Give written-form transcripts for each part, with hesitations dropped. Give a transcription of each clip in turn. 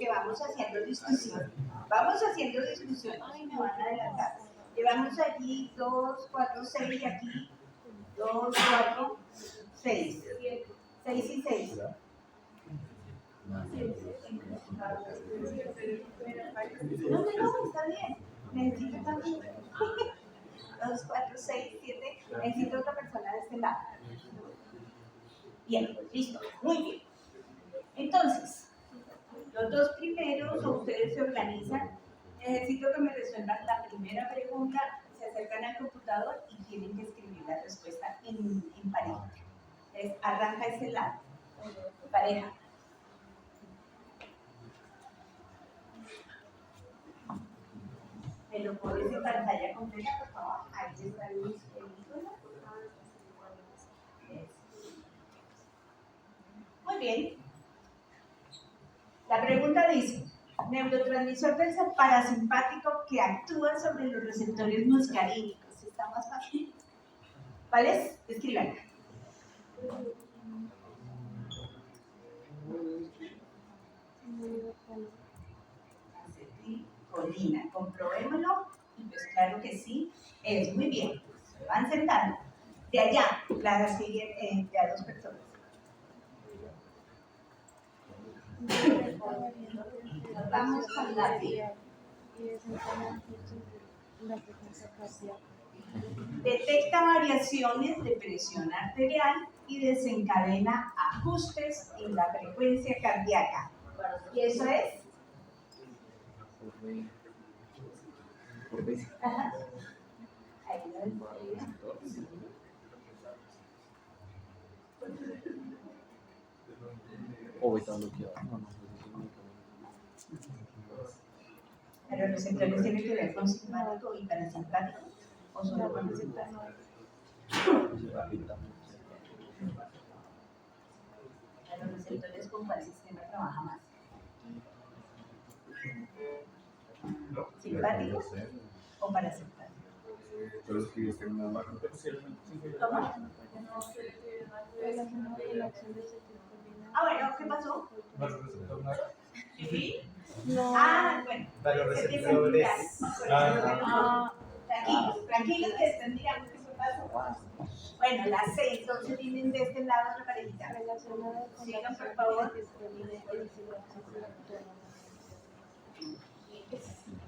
porque vamos haciendo discusión. Vamos haciendo discusión. Ay, me van a adelantar. Llevamos allí 2, 4, 6 y aquí 2, 4, 6. 6 y 6. No, está bien. Necesito también. 2, 4, 6, 7. Necesito otra persona de este lado. Bien, listo. Muy bien. Entonces, los dos primeros, o ustedes se organizan. Necesito que me resuelvan la primera pregunta, se acercan al computador y tienen que escribir la respuesta en pareja. Entonces, arranca ese lado. Pareja. Me lo pones en pantalla completa, por favor. Ahí está el icono. Muy bien. La pregunta dice, neurotransmisor del parasimpático que actúa sobre los receptores muscarínicos. ¿Está más fácil? ¿Cuál es? Escriban. Acetilcolina. Comprobémoslo. Y pues claro que sí, es muy bien. Se van sentando. De allá, la siguiente, de a dos personas. Vamos con la B. Detecta variaciones de presión arterial y desencadena ajustes en la frecuencia cardíaca. ¿Y eso es? Ajá. Ahí lo ves. Pero los receptores tienen que ver con simpático y parasimpático, o solo con el simpático. Los receptores, ¿con cuál sistema trabaja más? ¿Simpático o parasimpático? ¿Cómo? Ah, bueno, ¿qué pasó? ¿Sí? No. Ah, bueno. Para los receptores. Tranquilos que estén mirando qué pasó. Bueno, las 6, entonces vienen de este lado la parejita. Sigan, por favor.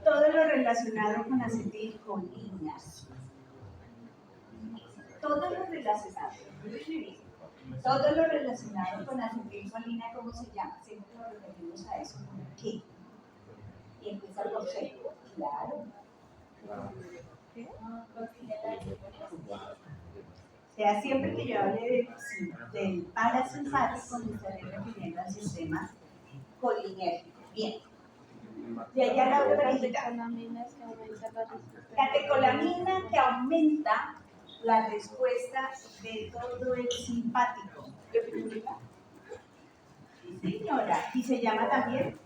Todo lo relacionado con acetilcolinas. Todo lo relacionado. Todo lo relacionado con acetilcolina, ¿cómo se llama? Siempre nos referimos a eso. ¿Qué? Y empieza por C. Claro. O sea, siempre que yo hable del parasimpático, me estaré refiriendo al sistema colinérgico. Bien. De allá la otra parejita. Catecolamina que aumenta la respuesta de todo el simpático. Sí, señora. ¿Y se llama también?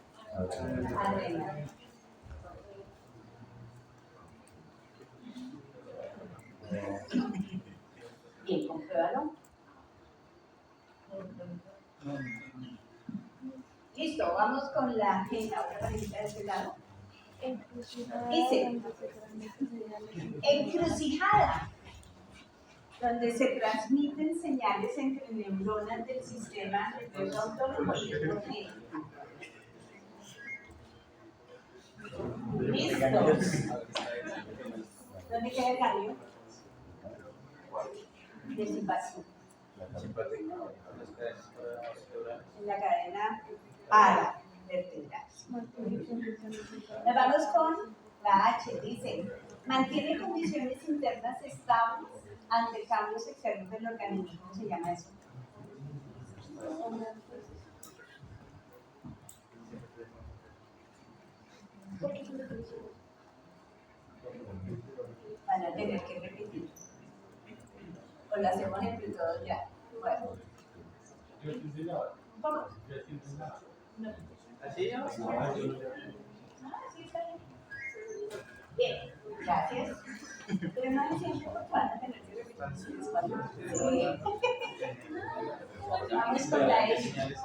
Adrenalina. Bien, compruébalo. Listo, vamos con la otra parejita de este lado. Dice, encrucijada, donde se transmiten señales entre neuronas del sistema autónomo y energético. Listo. ¿Dónde queda el ganglio? Del simpático. En la cadena paravertebral. Nos vamos con la H. Dice, mantiene condiciones internas estables ante cambios externos del organismo. ¿Cómo se llama eso? Van a tener que repetir. O lo hacemos entre todos ya. Bueno. ¿Un poco? No. ¿Así? Ah, sí, está bien. Bien, gracias. Pero no siempre van a tener que repetir. Vamos con la S.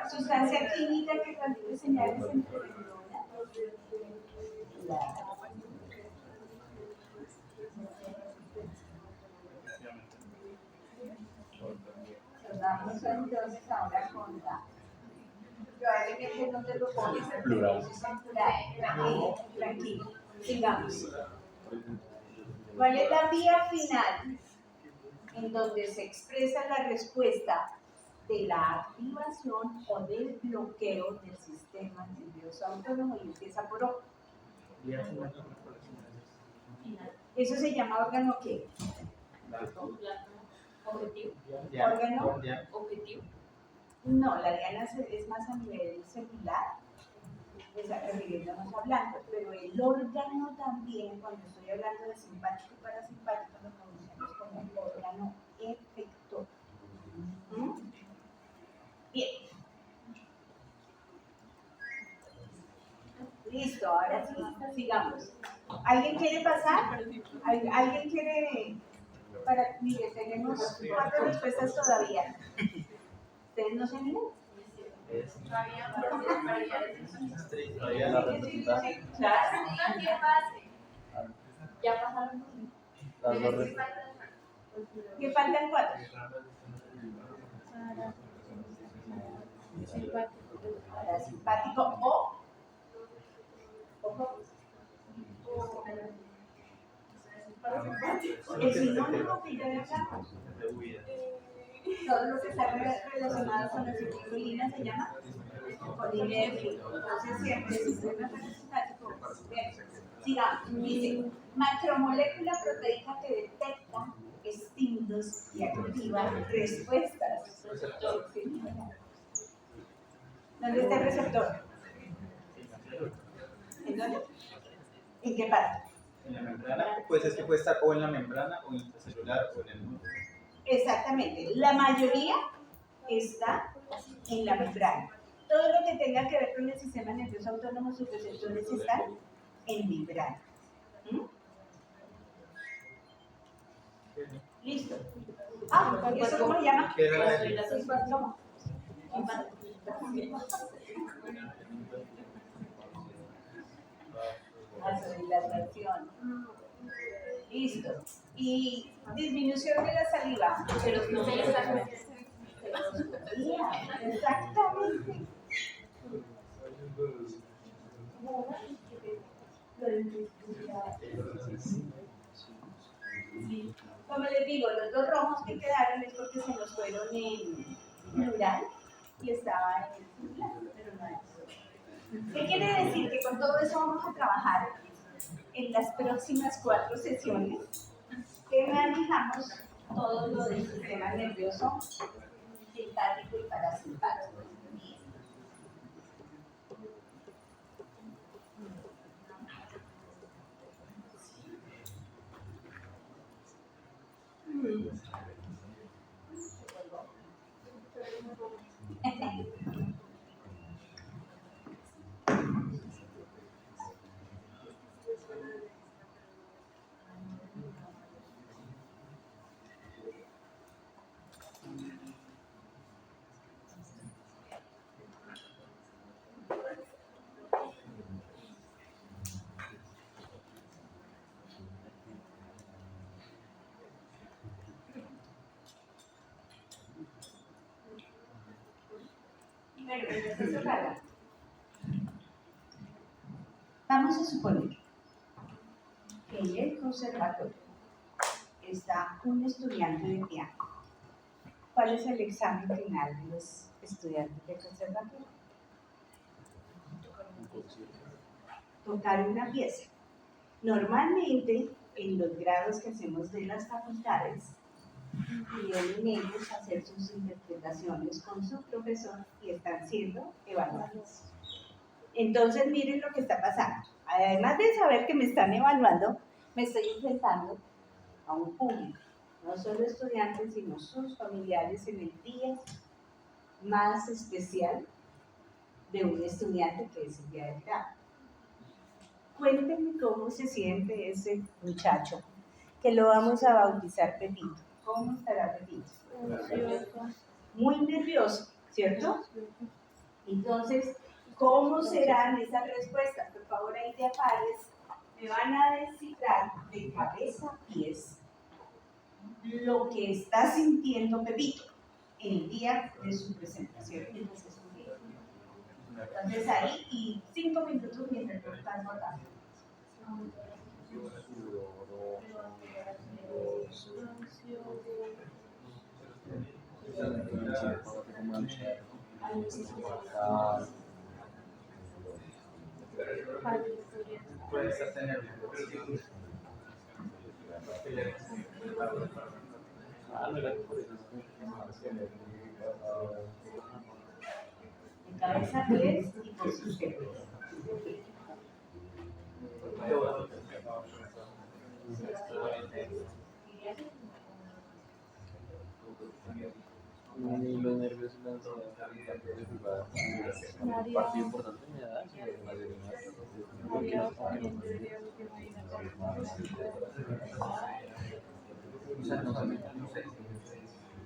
Sustancia química que transmite señales entre neuronas. Vamos entonces ahora con la. Probablemente no te lo pones en plural. Tranquilo, tranquilo. Sigamos. ¿Cuál es la vía final en donde se expresa la respuesta de la activación o del bloqueo del sistema nervioso autónomo y empieza por O? Eso se llama órgano ¿qué? Objetivo. ¿Órgano? Objetivo. No, la diana es más a nivel celular, refiriéndonos a blancos, pero el órgano también, cuando estoy hablando de simpático y parasimpático, lo conocemos como órgano efector. Bien. Listo, ahora sí, sigamos. ¿Alguien quiere pasar? ¿Alguien quiere? Mire, tenemos 4 respuestas todavía. ¿Ustedes no se animan? Claro. Ya pasaron. Las dos respuestas. ¿Qué faltan 4? Parasimpático o el sinónimo que ya hablamos. Todo lo que está relacionado con la citrulina se llama colinérgico. Entonces siempre el sistema parasimpático. Sigamos, dice, macromolécula proteica que detecta estímulos y activa respuestas. ¿Dónde está el receptor? ¿En dónde? ¿En qué parte? En la membrana, pues es que puede estar o en la membrana o intracelular o en el núcleo. Exactamente, la mayoría está en la membrana. Todo lo que tenga que ver con el sistema nervioso autónomo, sus receptores están en membrana. Listo. ¿Y eso cómo se llama? ¿Qué era la ¿Cómo? Vasodilatación. Listo. Y disminución de la saliva. Exactamente. Como les digo, los 2 rojos que quedaron es porque se nos fueron en plural y estaba en singular, pero no es. ¿Qué quiere decir? Que con todo eso vamos a trabajar en las próximas 4 sesiones que manejamos todo lo del sistema nervioso simpático y parasimpático. Vamos a suponer que en el conservatorio está un estudiante de piano. ¿Cuál es el examen final de los estudiantes del conservatorio? Tocar una pieza. Normalmente, en los grados que hacemos de las facultades, vienen ellos a hacer sus interpretaciones con su profesor y están siendo evaluados. Entonces, miren lo que está pasando. Además de saber que me están evaluando, me estoy enfrentando a un público, no solo estudiantes, sino sus familiares en el día más especial de un estudiante, que es el día del grado. Cuéntenme cómo se siente ese muchacho que lo vamos a bautizar Pepito. ¿Cómo estará Pepito? Muy nervioso, ¿cierto? Entonces, ¿cómo serán esas respuestas? Por favor, ahí de a pares me van a descifrar de cabeza a pies lo que está sintiendo Pepito el día de su presentación. Entonces ahí, y 5 minutos mientras lo están votando. Puede estar nervioso. De cabeza a pies y por sus pies. Ni los nervios y la ansiedad de jugar un partido importante me da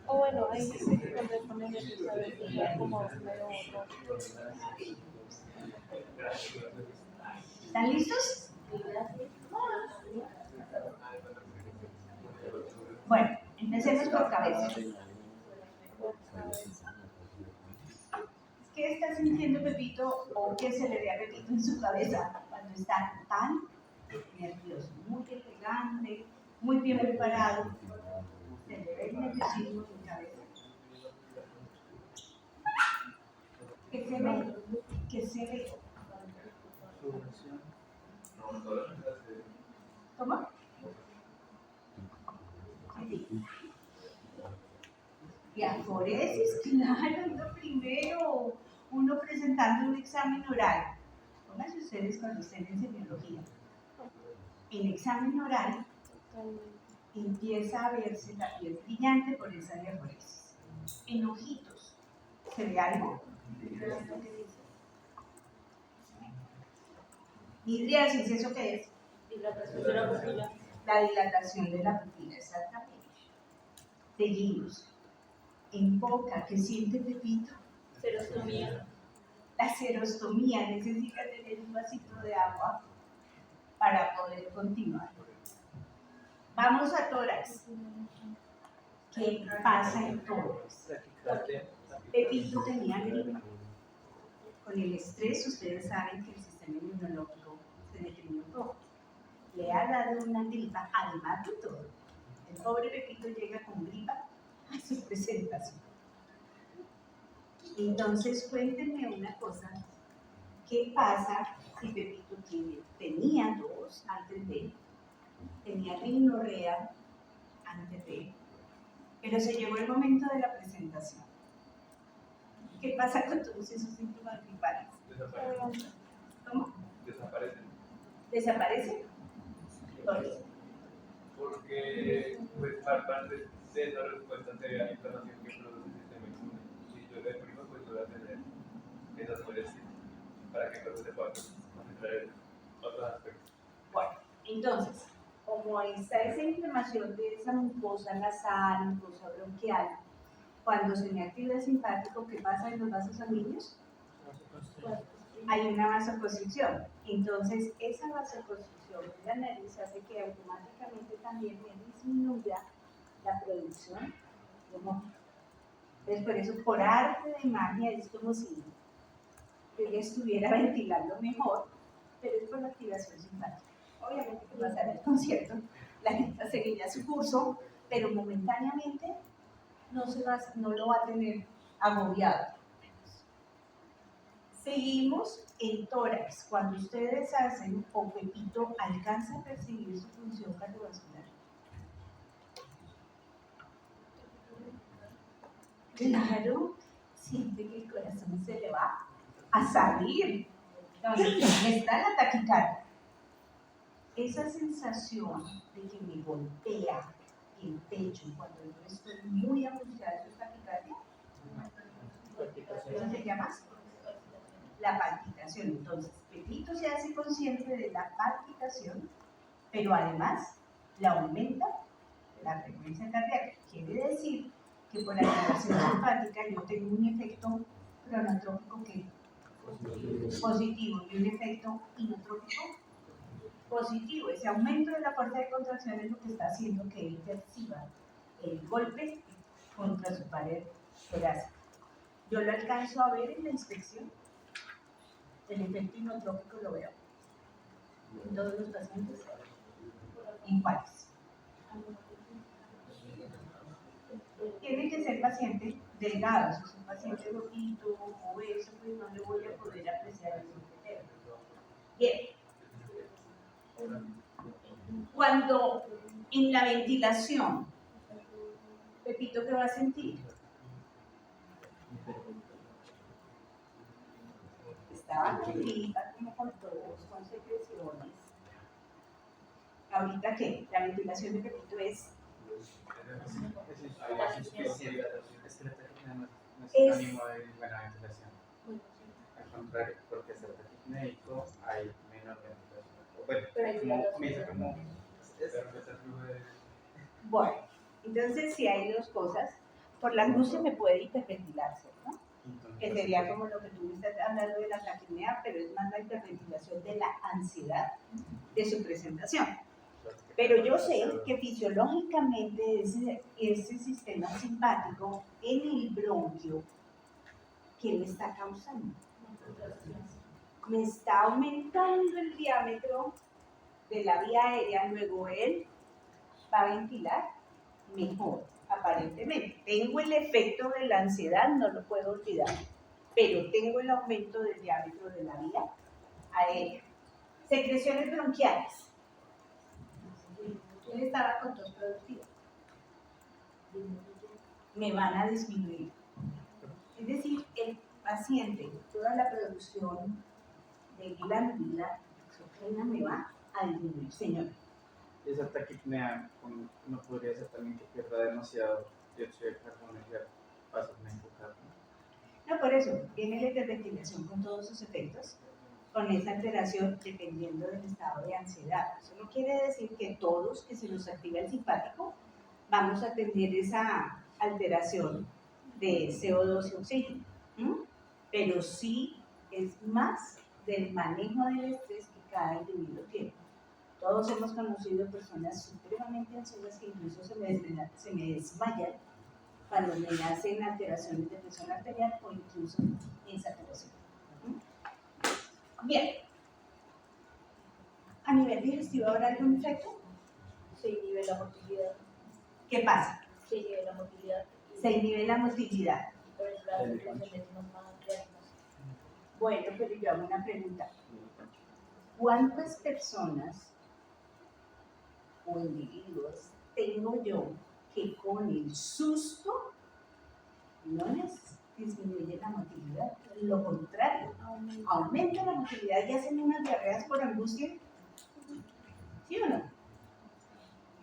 O bueno, ahí dice que cuando ponen nervioso a veces ya como medio ¿Están listos? Bueno, empecemos por cabeza. ¿Qué está sintiendo Pepito o qué se le ve a Pepito en su cabeza cuando está tan nervioso? Muy elegante, muy bien preparado. Se le ve el nerviosismo en su cabeza. ¿Qué se ve? ¿Qué se ve? ¿Cómo? Diaforesis, claro, es lo primero. Uno presentando un examen oral. Pónganse ustedes cuando estén en semiología. El examen oral empieza a verse la piel brillante por esa diaforesis. En ojitos, ¿se ve algo? Midriasis, ¿eso qué es? dilatación de la pupila. La dilatación de la pupila, exactamente. Seguimos. En boca, ¿qué siente Pepito? Serostomía. La serostomía necesita tener un vasito de agua para poder continuar. Vamos a tórax. ¿Qué pasa en tórax? Pepito tenía gripe. Con el estrés, ustedes saben que el sistema inmunológico se deprime un poco. Le ha dado una gripa, además de todo. El pobre Pepito llega con gripa a su presentación. Entonces, cuéntenme una cosa. ¿Qué pasa si Pepito tenía tos antes de, tenía rinorrea antes de, pero se llegó el momento de la presentación? ¿Qué pasa con todos esos síntomas gripales? Desaparecen. ¿Cómo? Desaparecen. ¿Desaparecen? ¿Por qué? Porque, pues, aparte de esa respuesta se ve la inflamación que produce el sistema inmune. Si yo le deprimo, pues voy a tener esas molestias para que luego se pueda concentrar en otros aspectos. Bueno, entonces, como está esa inflamación de esa mucosa nasal, mucosa bronquial, cuando se me activa el simpático, ¿qué pasa en los vasos sanguíneos? Hay una vasoconstricción. Entonces, esa vasoconstricción de la nariz hace que automáticamente también me disminuya la producción de moco. Entonces, por eso, por arte de magia, es como si yo ya estuviera ventilando mejor, pero es por la activación simpática. Obviamente que pasará el concierto, la gente seguirá su curso, pero momentáneamente no lo va a tener agobiado. Seguimos en tórax. Cuando ustedes hacen o Pepito alcanza a percibir su función cardiovascular. Claro, siente que el corazón se le va a salir. Entonces, está la taquicardia. Esa sensación de que me golpea el pecho cuando yo estoy muy angustiada, ¿eso es taquicardia? ¿Eso se llama? La palpitación. Entonces, Pepito se hace consciente de la palpitación, pero además la aumenta la frecuencia cardíaca. Quiere decir que por activación simpática yo tengo un efecto cronotrópico que positivo y un efecto inotrópico positivo. Ese aumento de la fuerza de contracción es lo que está haciendo que él perciba el golpe contra su pared torácica. Yo lo alcanzo a ver en la inspección. El efecto inotrópico lo veo en todos los pacientes. ¿En cuáles? Tiene que ser paciente delgado. Si es un paciente gordito, obeso, pues no le voy a poder apreciar el efecto. Bien. Cuando en la ventilación, Pepito, ¿qué va a sentir? Estaba arriba, como con tos, con secreciones. ¿Ahorita qué? La ventilación de Pepito es no es sinónimo de buena ventilación. Al contrario, porque es el médico hay menor ventilación. Bueno, como comienza como... Bueno, entonces si hay dos cosas, por la angustia me puede hiperventilarse, ¿no? Que sería como lo que tú me estás hablando de la taquipnea, pero es más la hiperventilación de la ansiedad de su presentación. Pero yo sé que fisiológicamente ese sistema simpático en el bronquio, ¿qué me está causando? Me está aumentando el diámetro de la vía aérea, luego él va a ventilar mejor, aparentemente. Tengo el efecto de la ansiedad, no lo puedo olvidar, pero tengo el aumento del diámetro de la vía aérea. Secreciones bronquiales. Él estaba con tos productiva. Me van a disminuir. Es decir, el paciente, toda la producción de glándula exógena me va a disminuir, señor. Esa taquipnea no podría ser también que pierda demasiado dióxido de carbono y ya pasa a enfocar. No, por eso, viene la hiperventilación con todos sus efectos, con esa alteración dependiendo del estado de ansiedad. Eso no quiere decir que todos que se nos activa el simpático vamos a tener esa alteración de CO2 y oxígeno, pero sí es más del manejo del estrés que cada individuo tiene. Todos hemos conocido personas supremamente ansiosas que incluso se me desmayan cuando me hacen alteraciones de presión arterial o incluso insaturación. Bien. ¿A nivel digestivo habrá algún efecto? Se inhibe la motilidad. ¿Qué pasa? Se inhibe la motilidad. Se inhibe la motilidad. Por eso las secreciones no más reactivas. Bueno, pero yo hago una pregunta. ¿Cuántas personas o individuos tengo yo que con el susto no les disminuye la motilidad? Lo contrario, aumenta la motilidad y hacen unas diarreas por angustia. ¿Sí o no?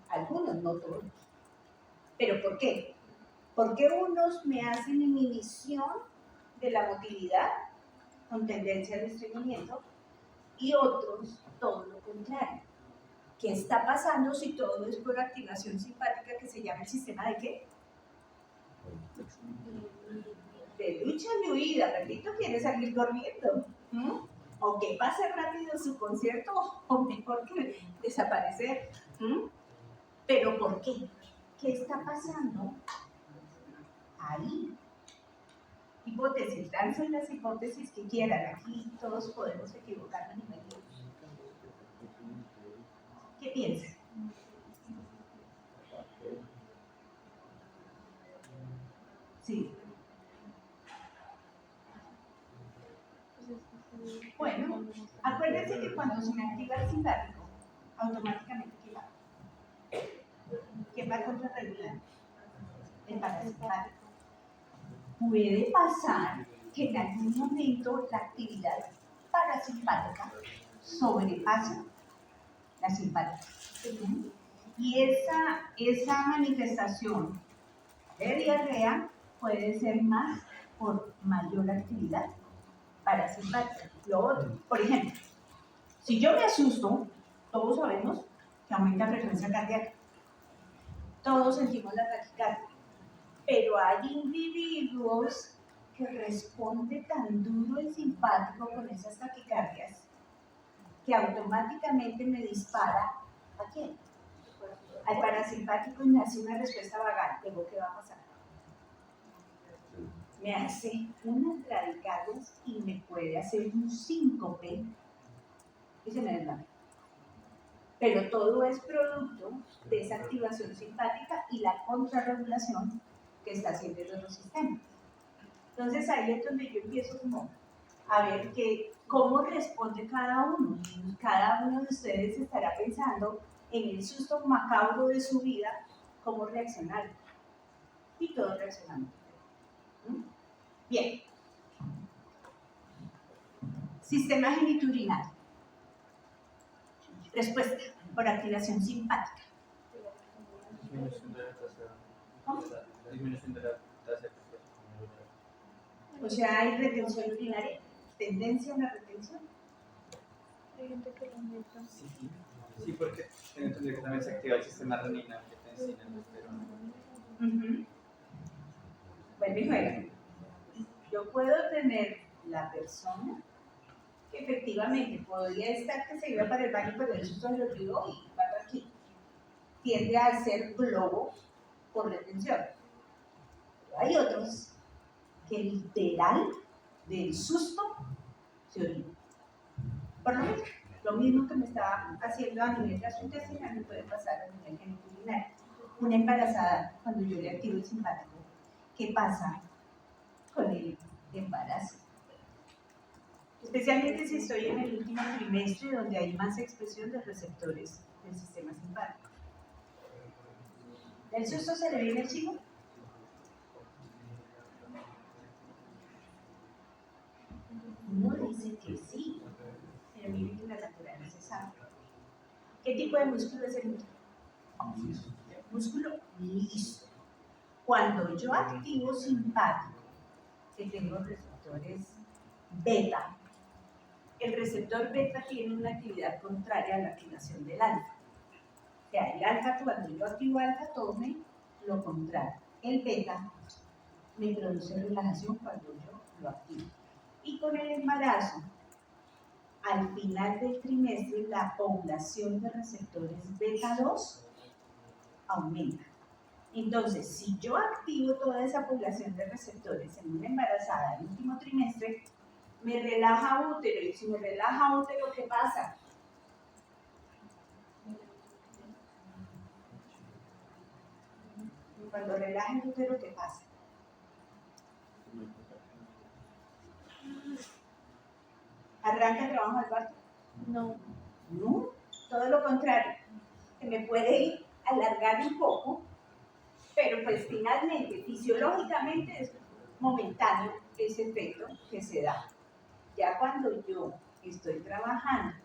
Algunos, no todos. ¿Pero por qué? Porque unos me hacen inhibición de la motilidad con tendencia al estreñimiento y otros todo lo contrario. ¿Qué está pasando si todo es por activación simpática que se llama el sistema de qué? De lucha y huida. Pepito quiere salir corriendo. O que pase rápido su concierto o mejor que desaparecer. ¿Pero por qué? ¿Qué está pasando ahí? Hipótesis, lancen las hipótesis que quieran. Aquí todos podemos equivocarnos y medir. ¿Qué piensan? Sí. Bueno, acuérdense que cuando se me activa el simpático, automáticamente ¿qué va a contrarregular? El parasimpático. Puede pasar que en algún momento la actividad parasimpática sobrepasa la simpática. Y esa manifestación de diarrea puede ser más por mayor actividad parasimpática. Lo otro, por ejemplo, si yo me asusto, todos sabemos que aumenta la frecuencia cardíaca. Todos sentimos la taquicardia, pero hay individuos que responde tan duro el simpático con esas taquicardias que automáticamente me dispara ¿a quién? Al parasimpático y me hace una respuesta vagal. Luego, ¿qué va a pasar? Me hace unas bradicardias y me puede hacer un síncope y se me desmaya. Pero todo es producto de esa activación simpática y la contrarregulación que está haciendo el otro sistema. Entonces ahí es donde yo empiezo como a ver cómo responde cada uno. Cada uno de ustedes estará pensando en el susto macabro de su vida, cómo reaccionar. Y todos reaccionamos. Bien. Sistema genitourinario. Respuesta por activación simpática. Disminución de la tasa. Disminución de la tasa de O sea, hay retención urinaria, tendencia a la retención. Hay gente que lo aumenta. Sí, porque tengo entendido que también se activa el sistema renina, angiotensina, aldosterona. Vuelve y juega. Yo puedo tener la persona que efectivamente podría estar que se iba para el baño, pero el susto se lo olvidó y va aquí. Tiende a ser globo por retención. Pero hay otros que literal del susto se olvidó. Por lo mismo que me estaba haciendo a nivel gastrointestinal me puede pasar a nivel genitourinario. Una embarazada, cuando yo le activo el simpático, ¿qué pasa con el embarazo? Especialmente si estoy en el último trimestre donde hay más expresión de receptores del sistema simpático. ¿El susto se le viene el chico? Uno dice que sí, pero miren que la naturaleza sabe. ¿Qué tipo de músculo es el músculo? Músculo liso. Cuando yo activo simpático, que tengo receptores beta, el receptor beta tiene una actividad contraria a la activación del alfa. O sea, el alfa, cuando yo activo alfa, tome lo contrario. El beta me produce relajación cuando yo lo activo. Y con el embarazo, al final del trimestre, la población de receptores beta 2 aumenta. Entonces, si yo activo toda esa población de receptores en una embarazada en el último trimestre, me relaja útero. Y si me relaja útero, ¿qué pasa? Cuando relaja el útero, ¿qué pasa? ¿Arranca el trabajo del parto? No. No, todo lo contrario. Se me puede alargar un poco, pero pues finalmente, fisiológicamente es momentáneo ese efecto que se da. Ya cuando yo estoy trabajando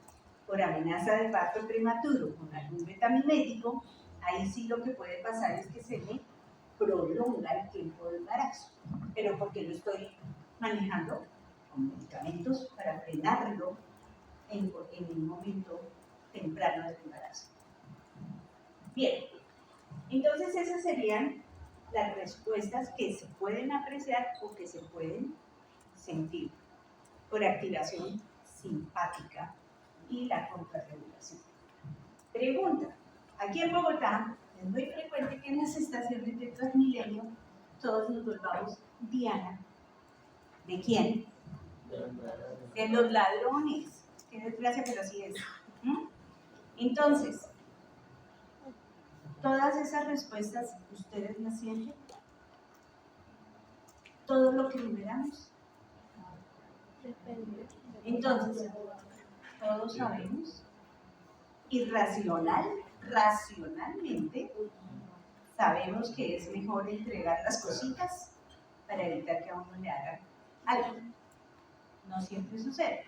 por amenaza de parto prematuro con algún metamimético, ahí sí lo que puede pasar es que se me prolonga el tiempo de embarazo, pero porque lo estoy manejando con medicamentos para frenarlo en un momento temprano del embarazo. Bien, entonces esas serían las respuestas que se pueden apreciar o que se pueden sentir por activación simpática y la contrarregulación. Pregunta, aquí en Bogotá es muy frecuente que en las estaciones de Transmilenio todos nos volvamos Diana. ¿De quién? De los ladrones. Qué desgracia, pero así es. Entonces, todas esas respuestas, ¿ustedes las sienten? Todo lo que numeramos. Depende. Entonces, todos sabemos, racionalmente, sabemos que es mejor entregar las cositas para evitar que a uno le hagan algo. No siempre sucede.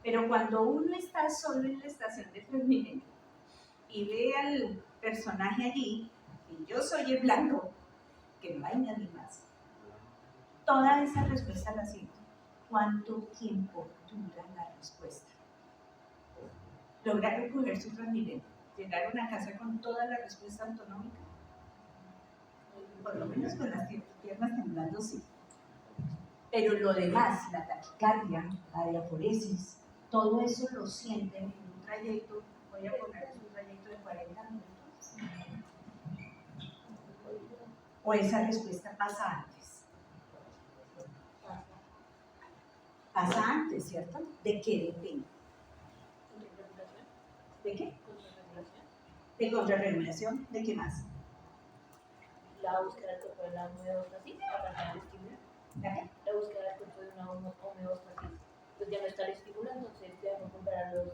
Pero cuando uno está solo en la estación de Transmilenio y ve al personaje allí, y yo soy el blanco, que no hay nadie más, toda esa respuesta la siento. ¿Cuánto tiempo dura la respuesta? Logra recoger su Transmilenio. ¿Llegaron a casa con toda la respuesta autonómica? Por lo menos con las piernas temblando, sí. Pero lo demás, la taquicardia, la diaforesis, todo eso lo sienten en un trayecto, voy a poner un trayecto de 40 minutos. O esa respuesta pasa antes. Pasa antes, ¿cierto? ¿De qué depende? ¿De qué? De contrarregulación. ¿De qué más? La búsqueda del cuerpo de la homeostasis, aparte del estímulo. ¿De qué? La búsqueda del cuerpo de una homeostasis. Pues ya no está el estímulo, entonces ya no comprar los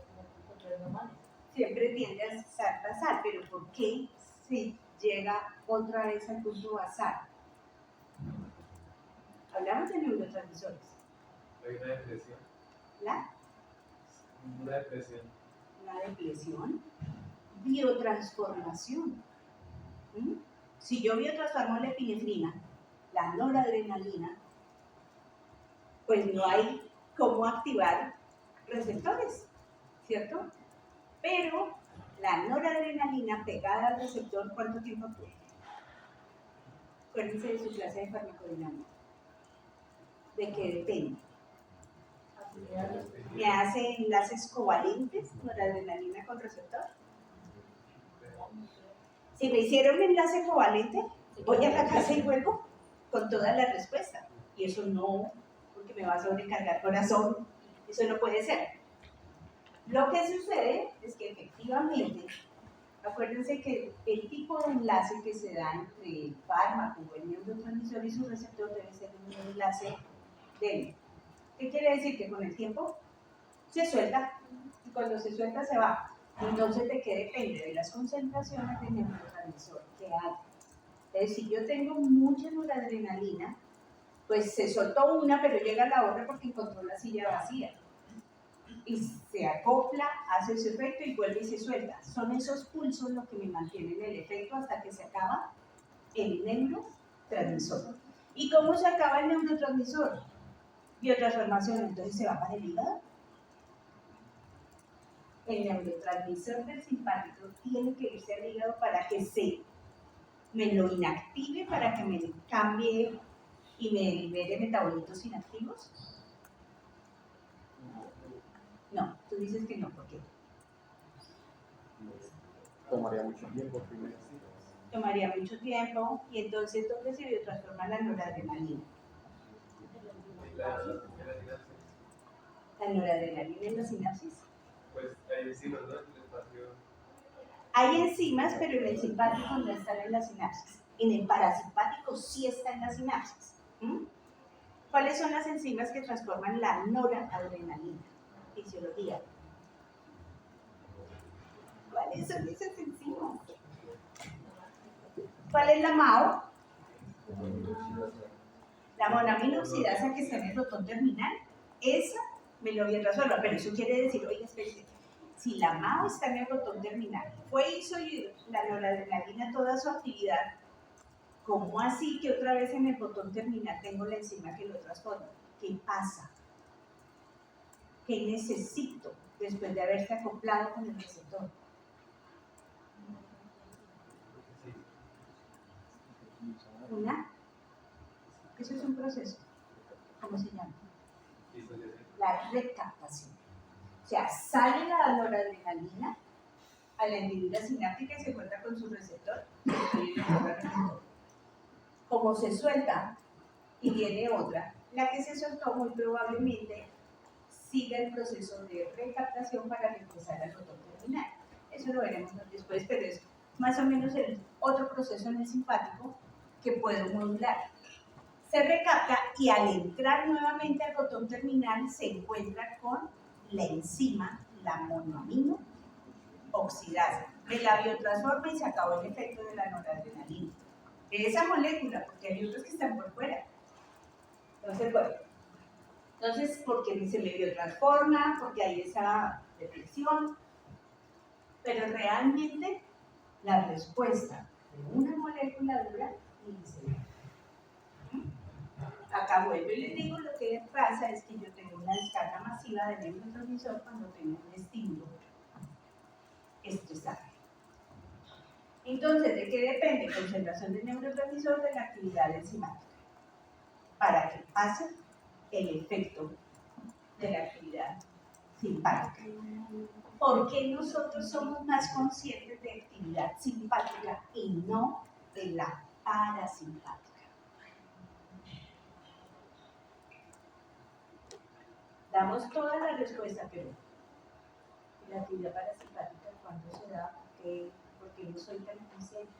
controles normales. Siempre tiende a pasar, pero ¿por qué se llega otra vez al punto basal? Hablamos de neurotransmisores. Hay una depresión. La Una depresión. depresión, biotransformación. ¿Mm? Si yo biotransformo la epinefrina, la noradrenalina, pues no hay cómo activar receptores, ¿cierto? Pero la noradrenalina pegada al receptor, ¿cuánto tiempo actúa? Acuérdense de su clase de farmacodinámica. ¿De qué depende? ¿Me hace enlaces covalentes noradrenalina con receptor? Si me hicieron un enlace covalente, voy a la casa y vuelvo con toda la respuesta. Y eso no, porque me va a sobrecargar corazón. Eso no puede ser. Lo que sucede es que efectivamente, acuérdense que el tipo de enlace que se da entre el fármaco o el neurotransmisor y su receptor debe ser un enlace débil. ¿Qué quiere decir? Que con el tiempo se suelta y cuando se suelta se va. Entonces, ¿de qué depende? De las concentraciones de neurotransmisor que hay. Entonces, si yo tengo mucha noradrenalina, pues se soltó una, pero llega la otra porque encontró la silla vacía. Y se acopla, hace su efecto y vuelve y se suelta. Son esos pulsos los que me mantienen el efecto hasta que se acaba el neurotransmisor. ¿Y cómo se acaba el neurotransmisor? Biotransformación, entonces se va para el hígado. El neurotransmisor del simpático tiene que irse al hígado para que me lo inactive, para que me cambie y me libere metabolitos inactivos. No, tú dices que no, ¿por qué? Tomaría mucho tiempo primero. Tomaría mucho tiempo y entonces ¿dónde se biotransforma la noradrenalina? La noradrenalina en la sinapsis. Pues hay enzimas, ¿no? En el espacio. Hay enzimas, pero en el simpático no están en la sinapsis. En el parasimpático sí está en la sinapsis. ¿Mm? ¿Cuáles son las enzimas que transforman la noradrenalina? Fisiología. ¿Cuáles son esas enzimas? ¿Cuál es la MAO? La monaminoxidasa que está en el botón terminal. Esa me lo biotransforma, pero eso quiere decir, oye, espérate, si la MAO está en el botón terminal, hizo la noradrenalina toda su actividad, ¿cómo así que otra vez en el botón terminal tengo la enzima que lo transforma? ¿Qué pasa? ¿Qué necesito después de haberse acoplado con el receptor? Eso es un proceso. ¿Cómo se llama? La recaptación. O sea, sale la noradrenalina a la hendidura sináptica y se encuentra con su receptor. Como se suelta y viene otra, la que se soltó muy probablemente siga el proceso de recaptación para regresar al botón terminal. Eso lo veremos después, pero es más o menos el otro proceso en el simpático que puedo modular. Se recapta y al entrar nuevamente al botón terminal se encuentra con la enzima, la monoamino oxidasa. Me la biotransforma y se acabó el efecto de la noradrenalina. De esa molécula, porque hay otros que están por fuera. Entonces, bueno. Entonces, porque se me biotransforma, porque hay esa depresión. Pero realmente la respuesta de una molécula dura 15 minutos. Acá vuelvo y les digo, lo que pasa es que yo tengo una descarga masiva de neurotransmisor cuando tengo un estímulo estresante. Entonces, ¿de qué depende? Concentración del neurotransmisor de la actividad enzimática para que pase el efecto de la actividad simpática. ¿Por qué nosotros somos más conscientes de actividad simpática y no de la parasimpática? Damos toda la respuesta, pero la actividad parasimpática, ¿cuándo se da? ¿Por qué no soy tan consciente?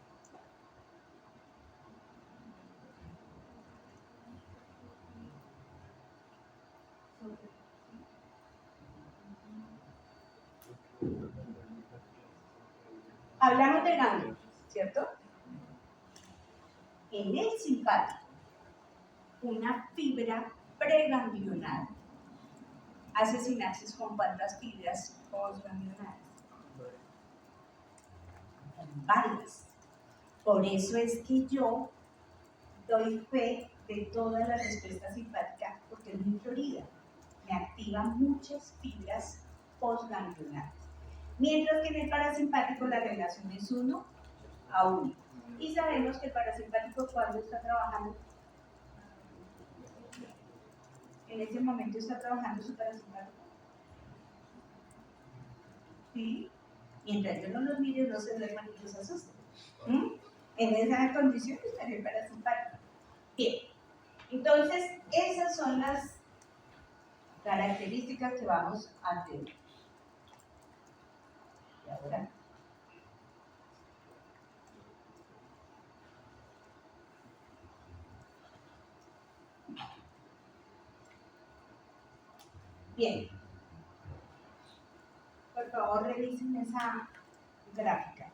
Hablamos de ganglio, ¿cierto? En el simpático, una fibra preganglionar hace sinapsis con cuántas fibras postganglionares. Varias. Por eso es que yo doy fe de toda la respuesta simpática, porque es muy florida. Me activa muchas fibras postganglionares. Mientras que en el parasimpático la relación es 1 a 1. Y sabemos que el parasimpático, cuando está trabajando, en ese momento está trabajando su parasimpático. ¿Sí? Mientras yo no los mire, no se duerman y los asusten. En esa condición estaría el parasimpático. Bien, entonces esas son las características que vamos a tener. Y ahora, bien, por favor revisen esa gráfica.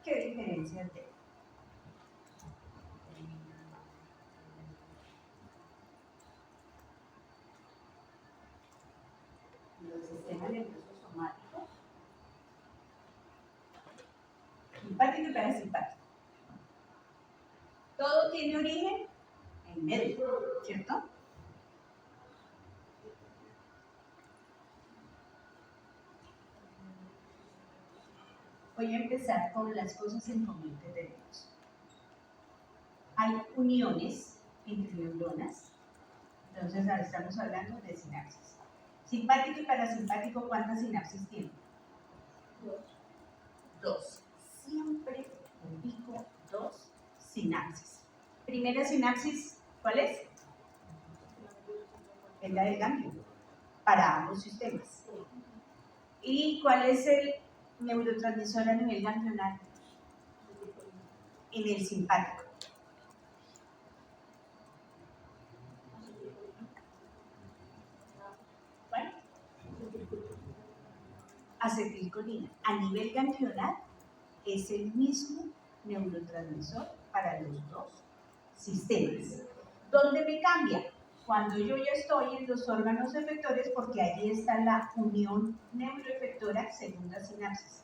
¿Qué diferencias hay? Los sistemas nerviosos somáticos, simpático y parasimpático. Todo tiene origen en medio, ¿cierto? Voy a empezar con las cosas en común que tenemos. Hay uniones entre neuronas, entonces ahora estamos hablando de sinapsis. Simpático y parasimpático, ¿cuántas sinapsis tienen? 2. Siempre ubico 2 sinapsis. Primera sinapsis, ¿cuál es? Es la del ganglio, para ambos sistemas. ¿Y cuál es el neurotransmisor a nivel ganglionar? En el simpático. Bueno, acetilcolina. A nivel ganglionar es el mismo neurotransmisor para los 2 sistemas. ¿Dónde me cambia? Cuando yo ya estoy en los órganos efectores, porque allí está la unión neuroefectora, segunda sinapsis.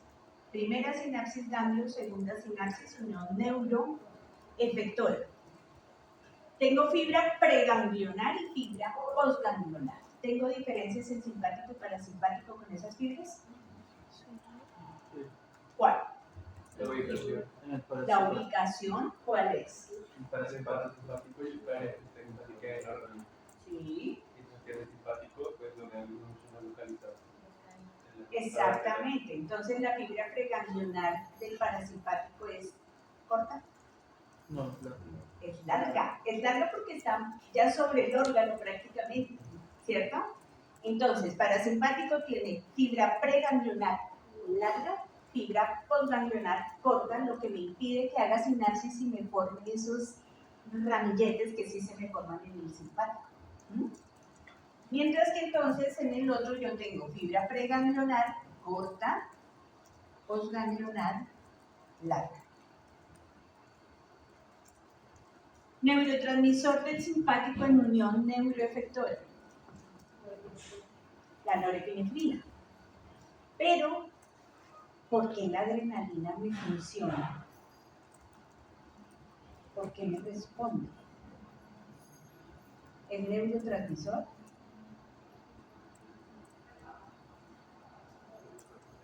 Primera sinapsis ganglio, segunda sinapsis unión neuroefectora. Tengo fibra preganglionar y fibra postganglionar. ¿Tengo diferencias en simpático y parasimpático con esas fibras? ¿Cuál? La ubicación. La ubicación, ¿cuál es? Para simpático y para simpático en orden. Sí. Y si es simpático, pues donde hay una localizada. Exactamente. Entonces la fibra preganglionar del parasimpático es corta. No, claro. Es larga. Es larga porque está ya sobre el órgano prácticamente, ¿cierto? Entonces, parasimpático tiene fibra preganglionar larga, fibra postganglionar corta, lo que me impide que haga sinapsis y me formen esos ramilletes que sí se me forman en el simpático. Mientras que entonces en el otro yo tengo fibra preganglionar corta, postganglionar larga. Neurotransmisor del simpático en unión neuroefectora, la norepinefrina. Pero, ¿por qué la adrenalina me funciona? ¿Por qué me responde? ¿Es neurotransmisor?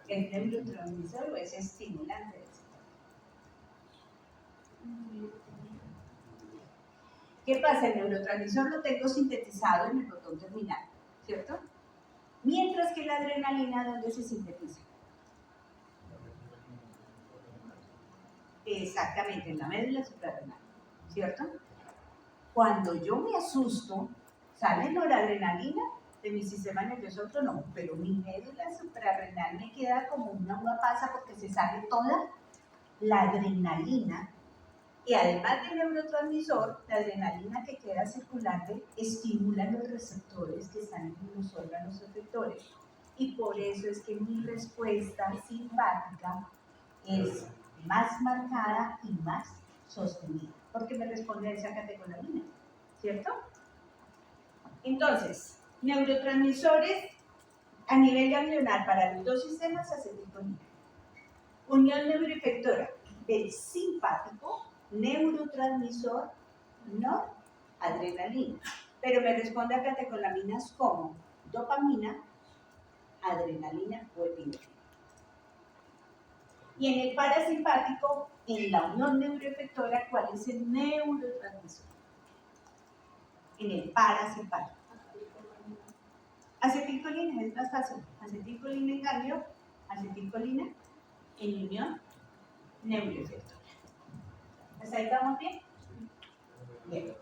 ¿Es neurotransmisor o es estimulante del sistema? ¿Qué pasa? El neurotransmisor lo tengo sintetizado en el botón terminal, ¿cierto? Mientras que la adrenalina, ¿dónde se sintetiza? Exactamente, en la médula suprarrenal, ¿cierto? Cuando yo me asusto, sale noradrenalina de mi sistema nervioso autónomo, pero mi médula suprarrenal me queda como una uva pasa porque se sale toda la adrenalina. Y además del neurotransmisor, la adrenalina que queda circulante estimula los receptores que están en los órganos efectores. Y por eso es que mi respuesta simpática es más marcada y más sostenida, porque me responde a esa catecolamina, ¿cierto? Entonces, neurotransmisores a nivel ganglionar para los dos sistemas, acetilcolina. Unión neuroefectora del simpático, neurotransmisor, no adrenalina. Pero me responde a catecolaminas como dopamina, adrenalina o epinefrina. Y en el parasimpático, en la unión neuroefectora, ¿cuál es el neurotransmisor? En el parasimpático. Acetilcolina es más fácil. Acetilcolina en cambio, acetilcolina en unión neuroefectora. ¿Hasta ahí vamos bien? Bien.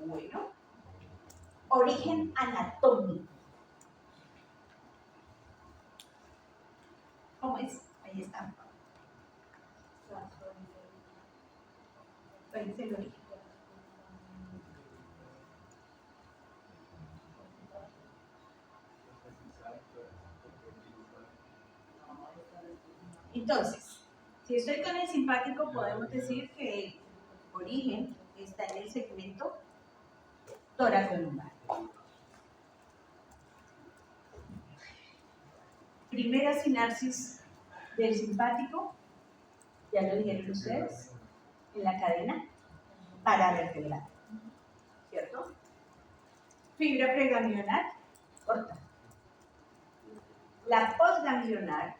Bueno, origen anatómico. ¿Cómo es? Ahí está. ¿Cuál es el origen? Entonces, si estoy con el simpático, podemos decir que el origen está en el segmento toracolumbar. Primera sinapsis del simpático, ya lo dijeron ustedes, en la cadena paravertebral, ¿cierto? Fibra preganglionar, corta. La postganglionar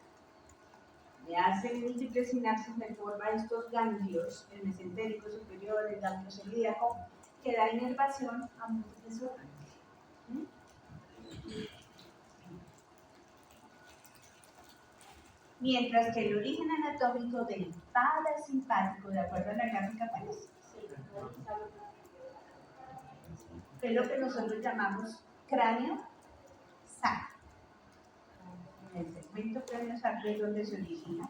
me hace múltiples sinapsis, me forma estos ganglios, el mesentérico superior, el ganglio celíaco, que da inervación a múltiples órganos. Mientras que el origen anatómico del parasimpático, de acuerdo a la gráfica, ¿cuál es? Es lo que nosotros llamamos cráneo sacro. En el segmento cráneo sacro es donde se origina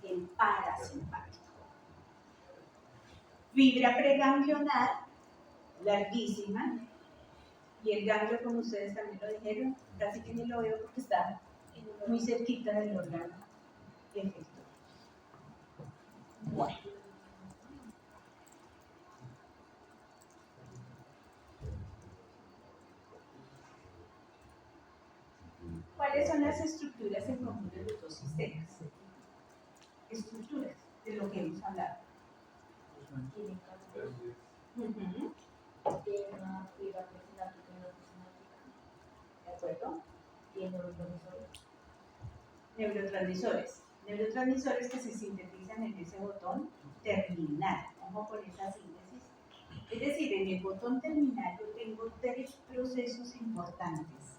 el parasimpático. Fibra preganglionar, larguísima, y el ganglio, como ustedes también lo dijeron, casi que ni lo veo porque está muy cerquita del órgano efector. Bueno. ¿Cuáles son las estructuras en común de los dos sistemas? Estructuras, de lo que hemos hablado. Tiene una fibra presináptica y no presináptica. ¿De acuerdo? Y el neurotransmisor. Neurotransmisores. Neurotransmisores que se sintetizan en ese botón terminal. Ojo con esa síntesis. Es decir, en el botón terminal yo tengo tres procesos importantes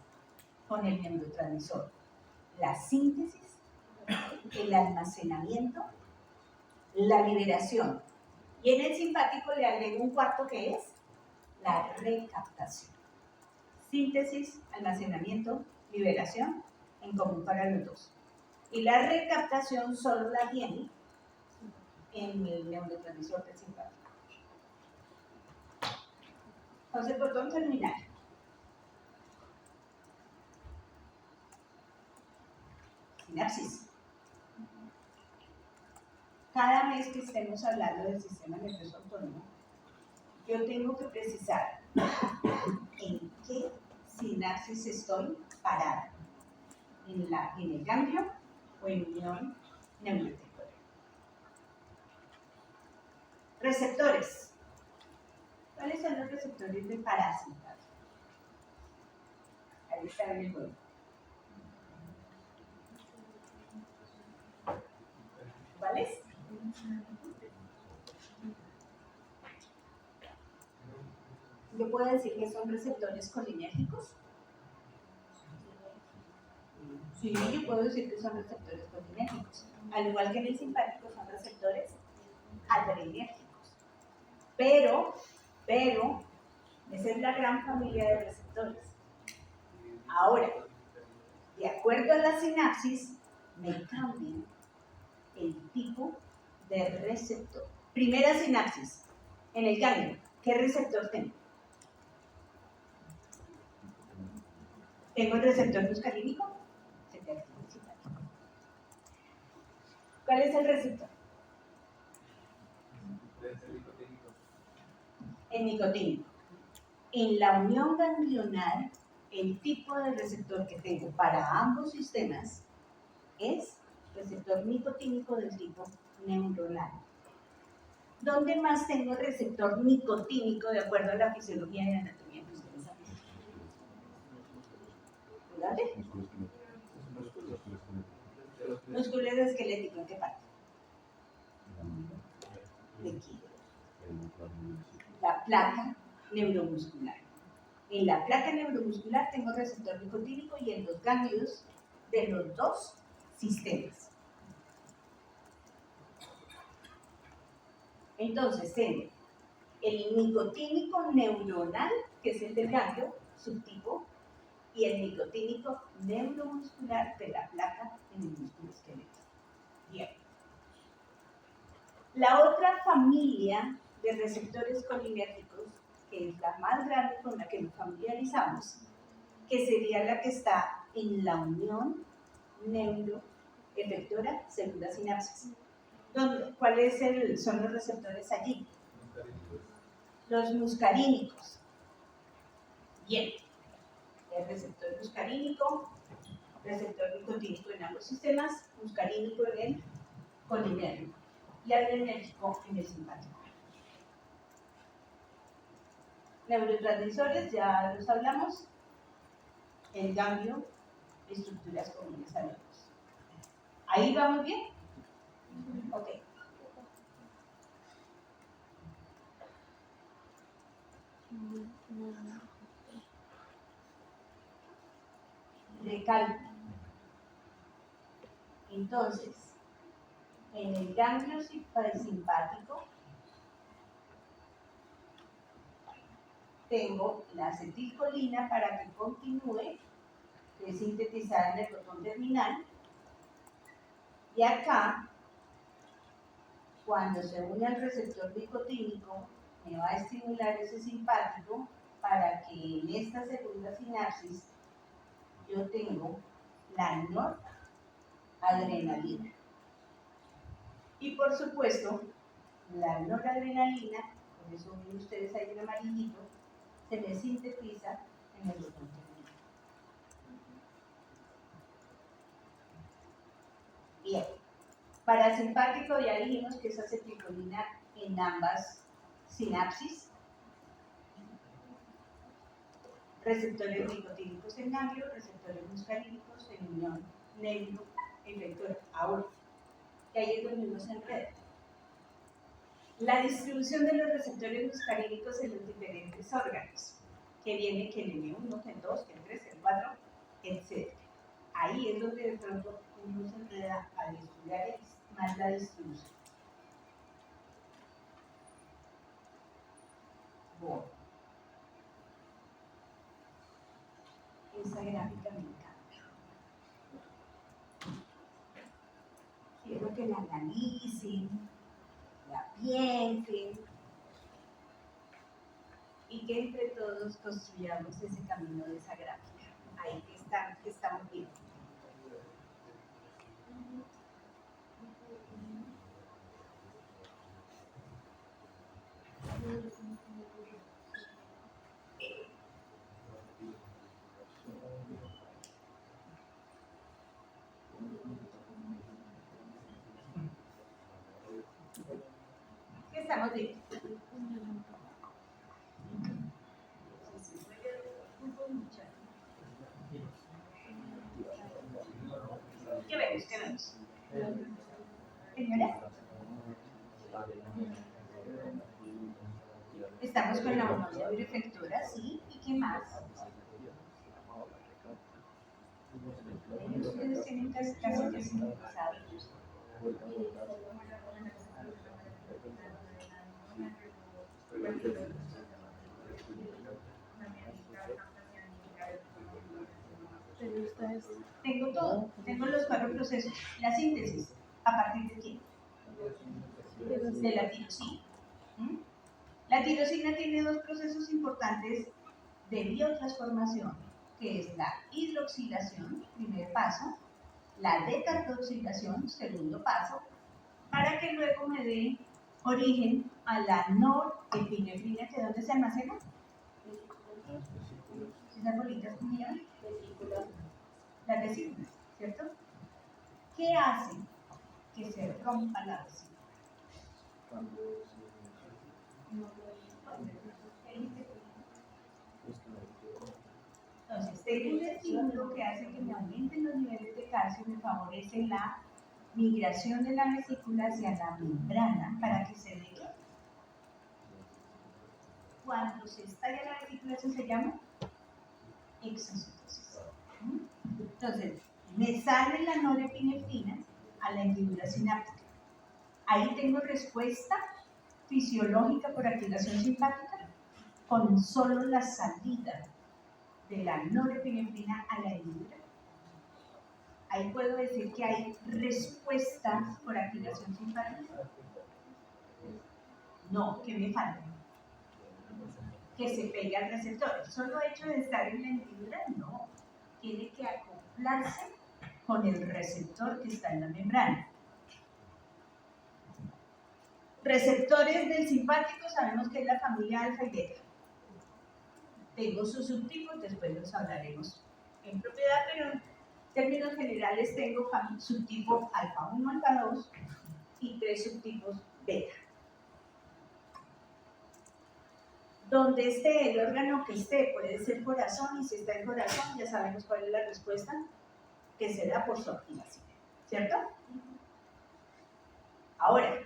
con el neurotransmisor: la síntesis, el almacenamiento, la liberación. Y en el simpático le agrego un cuarto que es la recaptación. Síntesis, almacenamiento, liberación, en común para los dos. Y la recaptación solo la tiene en el neurotransmisor del simpático. Entonces, botón terminal. Sinapsis. Cada vez que estemos hablando del sistema nervioso autónomo, yo tengo que precisar en qué sinapsis estoy parada. En el ganglio o en unión neuroefectora. Receptores. ¿Cuáles son los receptores de parasimpático? Ahí está en el juego. ¿Vale? Yo puedo decir que son receptores colinérgicos. Sí, yo puedo decir que son receptores colinérgicos. Al igual que en el simpático son receptores adrenérgicos. Pero, esa es la gran familia de receptores. Ahora, de acuerdo a la sinapsis, me cambian el tipo de receptor. Primera sinapsis, en el ganglio, ¿qué receptor tengo? ¿Tengo el receptor muscarínico? Se te activa el simpático. ¿Cuál es el receptor? El nicotínico. En la unión ganglionar, el tipo de receptor que tengo para ambos sistemas es receptor nicotínico del tipo neuronal. ¿Dónde más tengo receptor nicotínico de acuerdo a la fisiología y anatomía que ustedes saben? ¿Dónde? Músculo esquelético, ¿en qué parte? De aquí. La placa neuromuscular. En la placa neuromuscular tengo receptor nicotínico y en los ganglios de los dos sistemas. Entonces tengo el nicotínico neuronal, que es el del ganglio, subtipo, y el nicotínico neuromuscular de la placa en el músculo esquelético. Bien. La otra familia de receptores colinérgicos, que es la más grande con la que nos familiarizamos, que sería la que está en la unión neuroefectora célula sinapsis. ¿Cuáles son los receptores allí? Los muscarínicos. Bien. El receptor muscarínico, receptor nicotínico en ambos sistemas, muscarínico en el colinérgico y adrenérgico en el simpático. Neurotransmisores, ya los hablamos. El ganglio, estructuras comunes a nervios. ¿Ahí vamos bien? Ok. Recalco. Entonces, en el ganglio simpático tengo la acetilcolina para que continúe, que es sintetizada en el botón terminal. Y acá, cuando se une al receptor nicotínico, me va a estimular ese simpático para que en esta segunda sinapsis yo tengo la noradrenalina. Y por supuesto, la noradrenalina, por eso ven ustedes ahí en amarillito, se me sintetiza en el botón terminal. Bien, parasimpático ya dijimos que es acetilcolina en ambas sinapsis. Receptores nicotínicos en ganglio, receptores muscarínicos en unión neuroefectora. Ahora, que ahí es donde uno se enreda. La distribución de los receptores muscarínicos en los diferentes órganos, que viene que el M1, que el 2, que el 3, que el 4, etc. Ahí es donde de pronto uno se enreda al estudiar más la distribución. Bueno. Esa gráfica me encanta. Quiero que la analicen, la piensen y que entre todos construyamos ese camino de esa gráfica. Ahí que estamos viendo. ¿Qué estamos viendo? ustedes qué ven? Señora, estamos con la hormona bireflectora, sí, ¿y qué más? Ustedes tienen casi que sintetizados. ¿Te gusta esto? Tengo todo, tengo los 4 procesos. La síntesis, ¿a partir de quién? De la tirosina. ¿Mm? La tirosina tiene 2 procesos importantes de biotransformación, que es la hidroxilación, primer paso, la decarboxilación, segundo paso, para que luego me dé origen a la norepinefrina, que ¿dónde se almacena? Esas bolitas que miran, las vesículas, ¿cierto? ¿Qué hace que se rompa la vesícula? Entonces, tengo un estímulo que hace que me aumenten los niveles de calcio y me favorece la migración de la vesícula hacia la membrana para que se dé. Cuando se estalla la vesícula, eso se llama exocitosis. Entonces, me sale la norepinefrina a la hendidura sináptica. Ahí tengo respuesta fisiológica por activación simpática con solo la salida de la norepinefrina a la hendidura. Ahí puedo decir que hay respuesta por activación simpática. No, ¿qué me falta? Que se pegue al receptor. ¿Solo hecho de estar en la hendidura? No. Tiene que acoplarse con el receptor que está en la membrana. Receptores del simpático sabemos que es la familia alfa y beta. Tengo sus subtipos, después los hablaremos en propiedad, pero en términos generales tengo subtipo alfa 1, alfa 2 y 3 subtipos beta. Donde esté el órgano que esté, puede ser corazón, y si está el corazón ya sabemos cuál es la respuesta, que se da por su activación, ¿cierto? Ahora,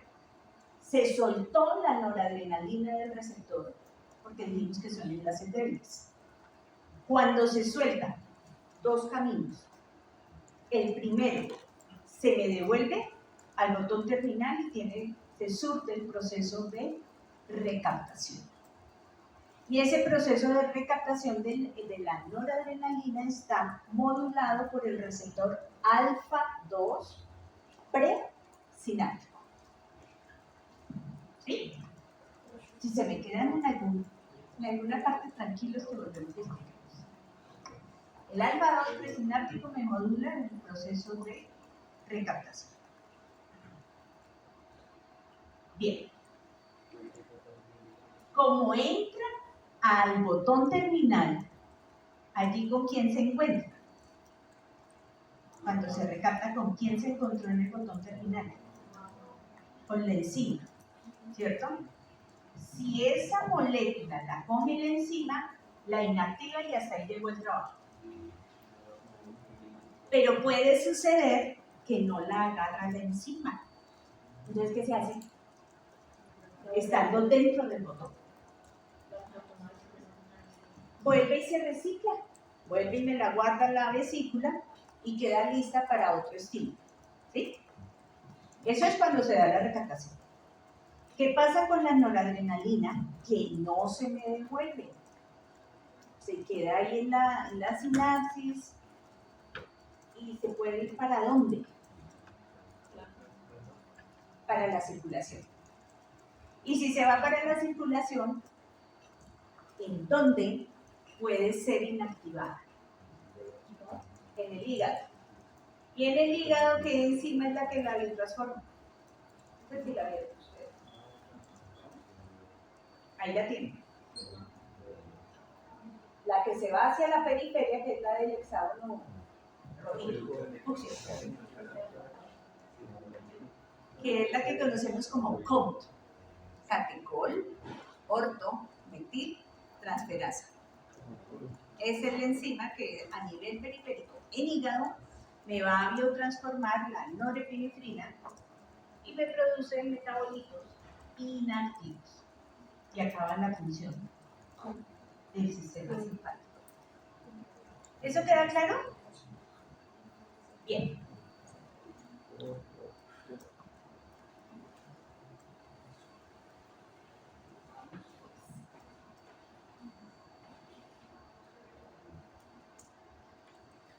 se soltó la noradrenalina del receptor, porque dijimos que son enlaces débiles. Cuando se suelta, 2 caminos. El primero, se me devuelve al botón terminal y se surte el proceso de recaptación. Y ese proceso de recaptación de la noradrenalina está modulado por el receptor alfa 2 presináptico. ¿Sí? Si se me quedan en alguna parte tranquilos, que volvemos a explicar. El alfa 2 presináptico me modula en el proceso de recaptación. Bien. Como entra al botón terminal, allí con quién se encuentra. Cuando se recapta, ¿con quién se encontró en el botón terminal? Con la enzima, ¿cierto? Si esa molécula la coge la enzima, la inactiva y hasta ahí llegó el trabajo. Pero puede suceder que no la agarra la enzima. Entonces, ¿qué se hace? Estando dentro del botón. Vuelve y se recicla. Vuelve y me la guarda en la vesícula y queda lista para otro estímulo. ¿Sí? Eso es cuando se da la recaptación. ¿Qué pasa con la noradrenalina? Que no se me devuelve. Se queda ahí en la sinapsis y se puede ir ¿para dónde? Para la circulación. Y si se va para la circulación, ¿en dónde puede ser inactivada? En el hígado. Y en el hígado, ¿qué enzima es la que la biotransforma? No sé si la vieron ustedes. Ahí la tienen. La que se va hacia la periferia, que es la del hexágono rojito, que es la que conocemos como COMT, catecol, orto, metil, transferasa. Esa es la enzima que a nivel periférico en hígado me va a biotransformar la norepinefrina y me produce metabolitos inactivos y acaban la función del sistema simpático. ¿Eso queda claro? Bien.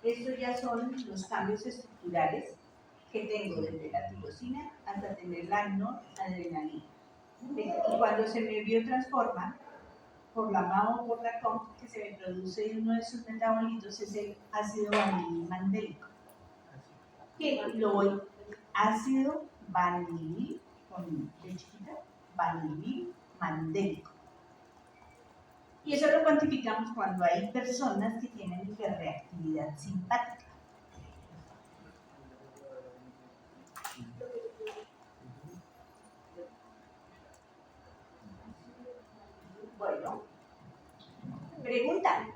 Estos ya son los cambios estructurales que tengo desde la tirosina hasta tener la noradrenalina. Y cuando se me biotransforma por la MAO o por la COMP, que se me produce uno de sus metabolitos es el ácido vanillimandélico. Que lo voy, ácido vanil, con D chiquita, vanillimandélico. Y eso lo cuantificamos cuando hay personas que tienen hiperreactividad simpática. Bueno, pregunta.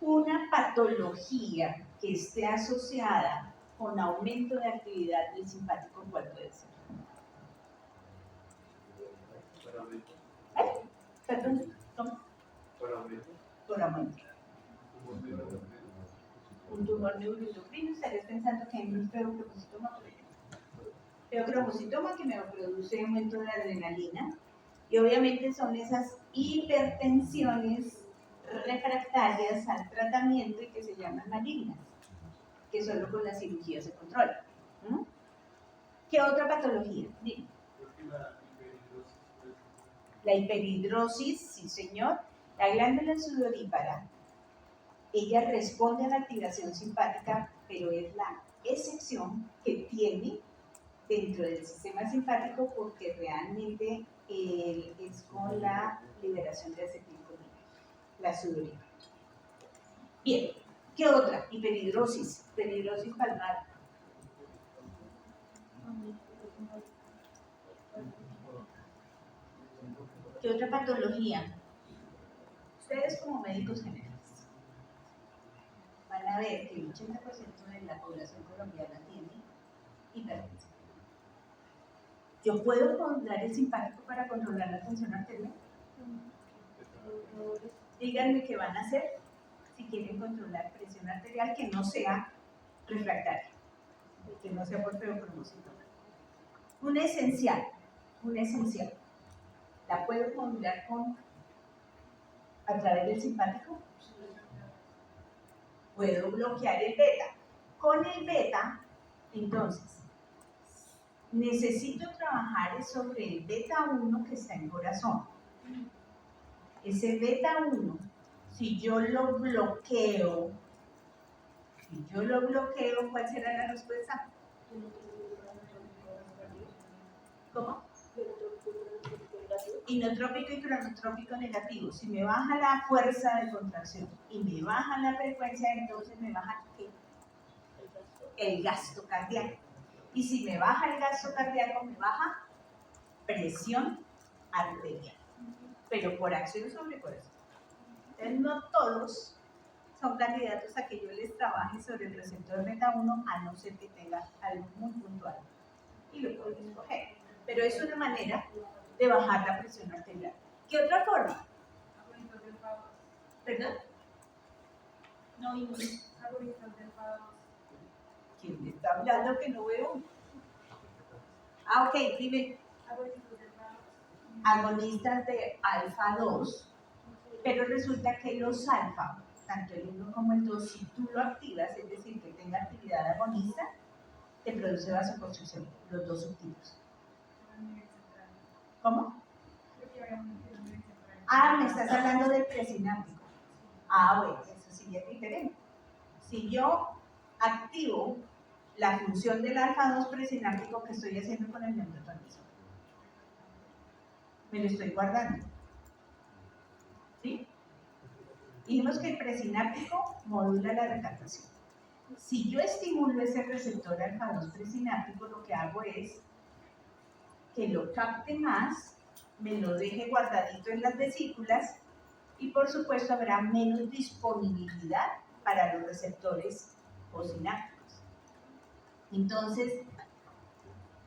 Una patología que esté asociada con aumento de actividad del simpático, ¿cuál puede ser? Perdón, ¿cómo? Por aumento. Un tumor neuroendocrino, estarías pensando que hay un feocromocitoma por ejemplo. Feocromocitoma que me produce aumento de adrenalina y obviamente son esas hipertensiones refractarias al tratamiento y que se llaman malignas, que solo con la cirugía se controlan. ¿Qué otra patología? Dime. La hiperhidrosis, sí señor. La glándula sudorípara, ella responde a la activación simpática, pero es la excepción que tiene dentro del sistema simpático porque realmente es con la liberación de acetilcolina, la sudorípara. Bien, ¿qué otra? Hiperhidrosis palmar. ¿Qué otra patología? Ustedes como médicos generales van a ver que el 80% de la población colombiana tiene hipertensión. ¿Yo puedo controlar el simpático para controlar la tensión arterial? Díganme qué van a hacer si quieren controlar presión arterial que no sea refractaria, que no sea por feocromocitoma. Un esencial. ¿La puedo modular a través del simpático? Puedo bloquear el beta. Con el beta, entonces, necesito trabajar sobre el beta 1 que está en corazón. Ese beta 1, si yo lo bloqueo, ¿cuál será la respuesta? ¿Cómo? Inotrópico y cronotrópico negativo. Si me baja la fuerza de contracción y me baja la frecuencia, entonces me baja ¿qué? El gasto cardíaco. Y si me baja el gasto cardíaco, me baja presión arterial. Pero por acción sobre corazón. Entonces no todos son candidatos a que yo les trabaje sobre el receptor beta 1 a no ser que tenga algo muy puntual. Y lo puedo escoger. Pero es una manera de bajar la presión arterial. ¿Qué otra forma? ¿Perdón? No, ¿quién me está hablando que no veo? Ok, dime. Agonistas de alfa 2, pero resulta que los alfa, tanto el 1 como el 2, si tú lo activas, es decir, que tenga actividad agonista, te produce vasoconstricción, los dos subtipos. ¿Cómo? Me estás hablando del presináptico. Bueno, eso sí es diferente. Si yo activo la función del alfa 2 presináptico, que estoy haciendo con el neurotransmisor, me lo estoy guardando. ¿Sí? Dijimos que el presináptico modula la recaptación. Si yo estimulo ese receptor alfa 2 presináptico, lo que hago es que lo capte más, me lo deje guardadito en las vesículas Y por supuesto habrá menos disponibilidad para los receptores postsinápticos. Entonces,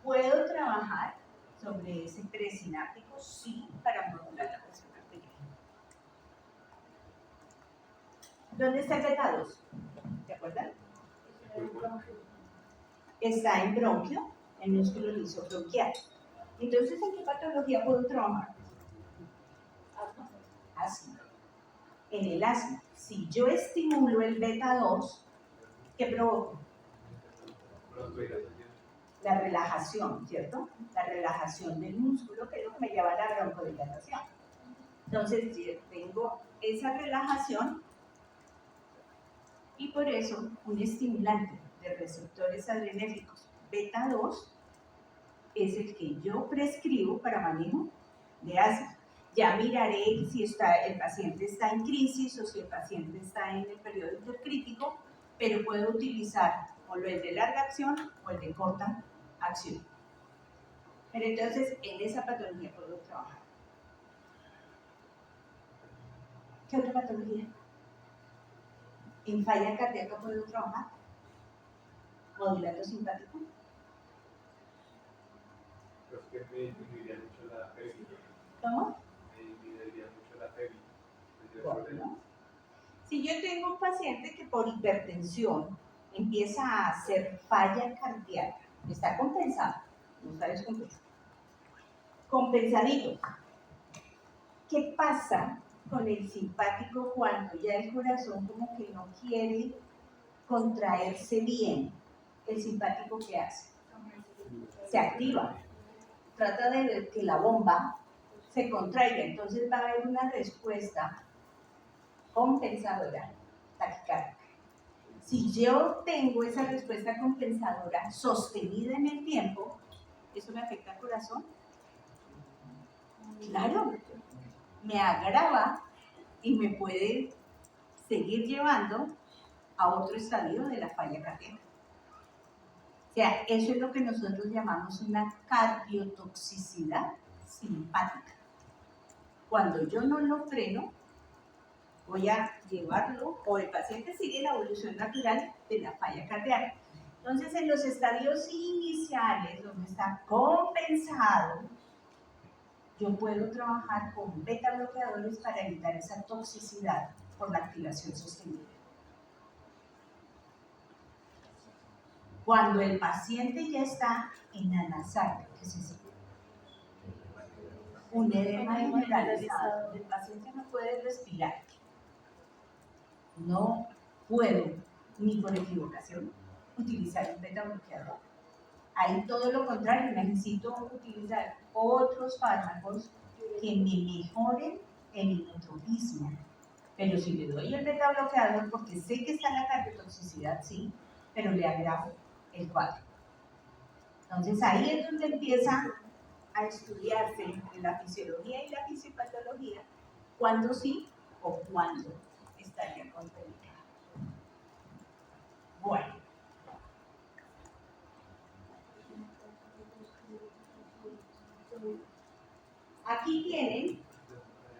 ¿puedo trabajar sobre ese presináptico? Sí, para modular la presión arterial. ¿Dónde está el beta 2? ¿Te acuerdan? Está en bronquio, el músculo liso bronquial. Entonces, ¿en qué patología puedo trabajar? Asma. En el asma, si yo estimulo el beta 2, ¿qué provoco? La relajación, ¿cierto? La relajación del músculo, que es lo que me lleva a la broncodilatación. Entonces, yo tengo esa relajación y por eso un estimulante de receptores adrenérgicos beta 2 es el que yo prescribo para manejo de asma. Ya miraré si el paciente está en crisis o si el paciente está en el periodo intercrítico, pero puedo utilizar o el de larga acción o el de corta acción. Pero entonces, en esa patología puedo trabajar. ¿Qué otra patología? En falla cardíaca puedo trabajar. Modulato simpático. Pues que me disminuiría mucho la PEVI. ¿Cómo? Me disminuiría mucho la PEVI. Bueno, si yo tengo un paciente que por hipertensión empieza a hacer falla cardíaca, está compensado, no está descompensado. Compensadito. ¿Qué pasa con el simpático cuando ya el corazón como que no quiere contraerse bien? ¿El simpático qué hace? Se activa. Trata de que la bomba se contraiga, entonces va a haber una respuesta compensadora taquicárdica. Si yo tengo esa respuesta compensadora sostenida en el tiempo, ¿eso me afecta al corazón? Claro, me agrava y me puede seguir llevando a otro estadio de la falla cardíaca. O sea, eso es lo que nosotros llamamos una cardiotoxicidad simpática. Cuando yo no lo freno, voy a llevarlo, o el paciente sigue la evolución natural de la falla cardíaca. Entonces, en los estadios iniciales, donde está compensado, yo puedo trabajar con beta bloqueadores para evitar esa toxicidad por la activación sostenida. Cuando el paciente ya está en anasalia, que es eso, un edema generalizado, el paciente no puede respirar. No puedo, ni por equivocación, utilizar un beta bloqueador. Ahí todo lo contrario, necesito utilizar otros fármacos que me mejoren el inotropismo. Pero si le doy el beta bloqueador, porque sé que está en la cardiotoxicidad, sí, pero le agravo el cuadro. Entonces ahí es donde empieza a estudiarse en la fisiología y la fisiopatología cuándo sí o cuándo estaría contraindicado. Bueno. Aquí tienen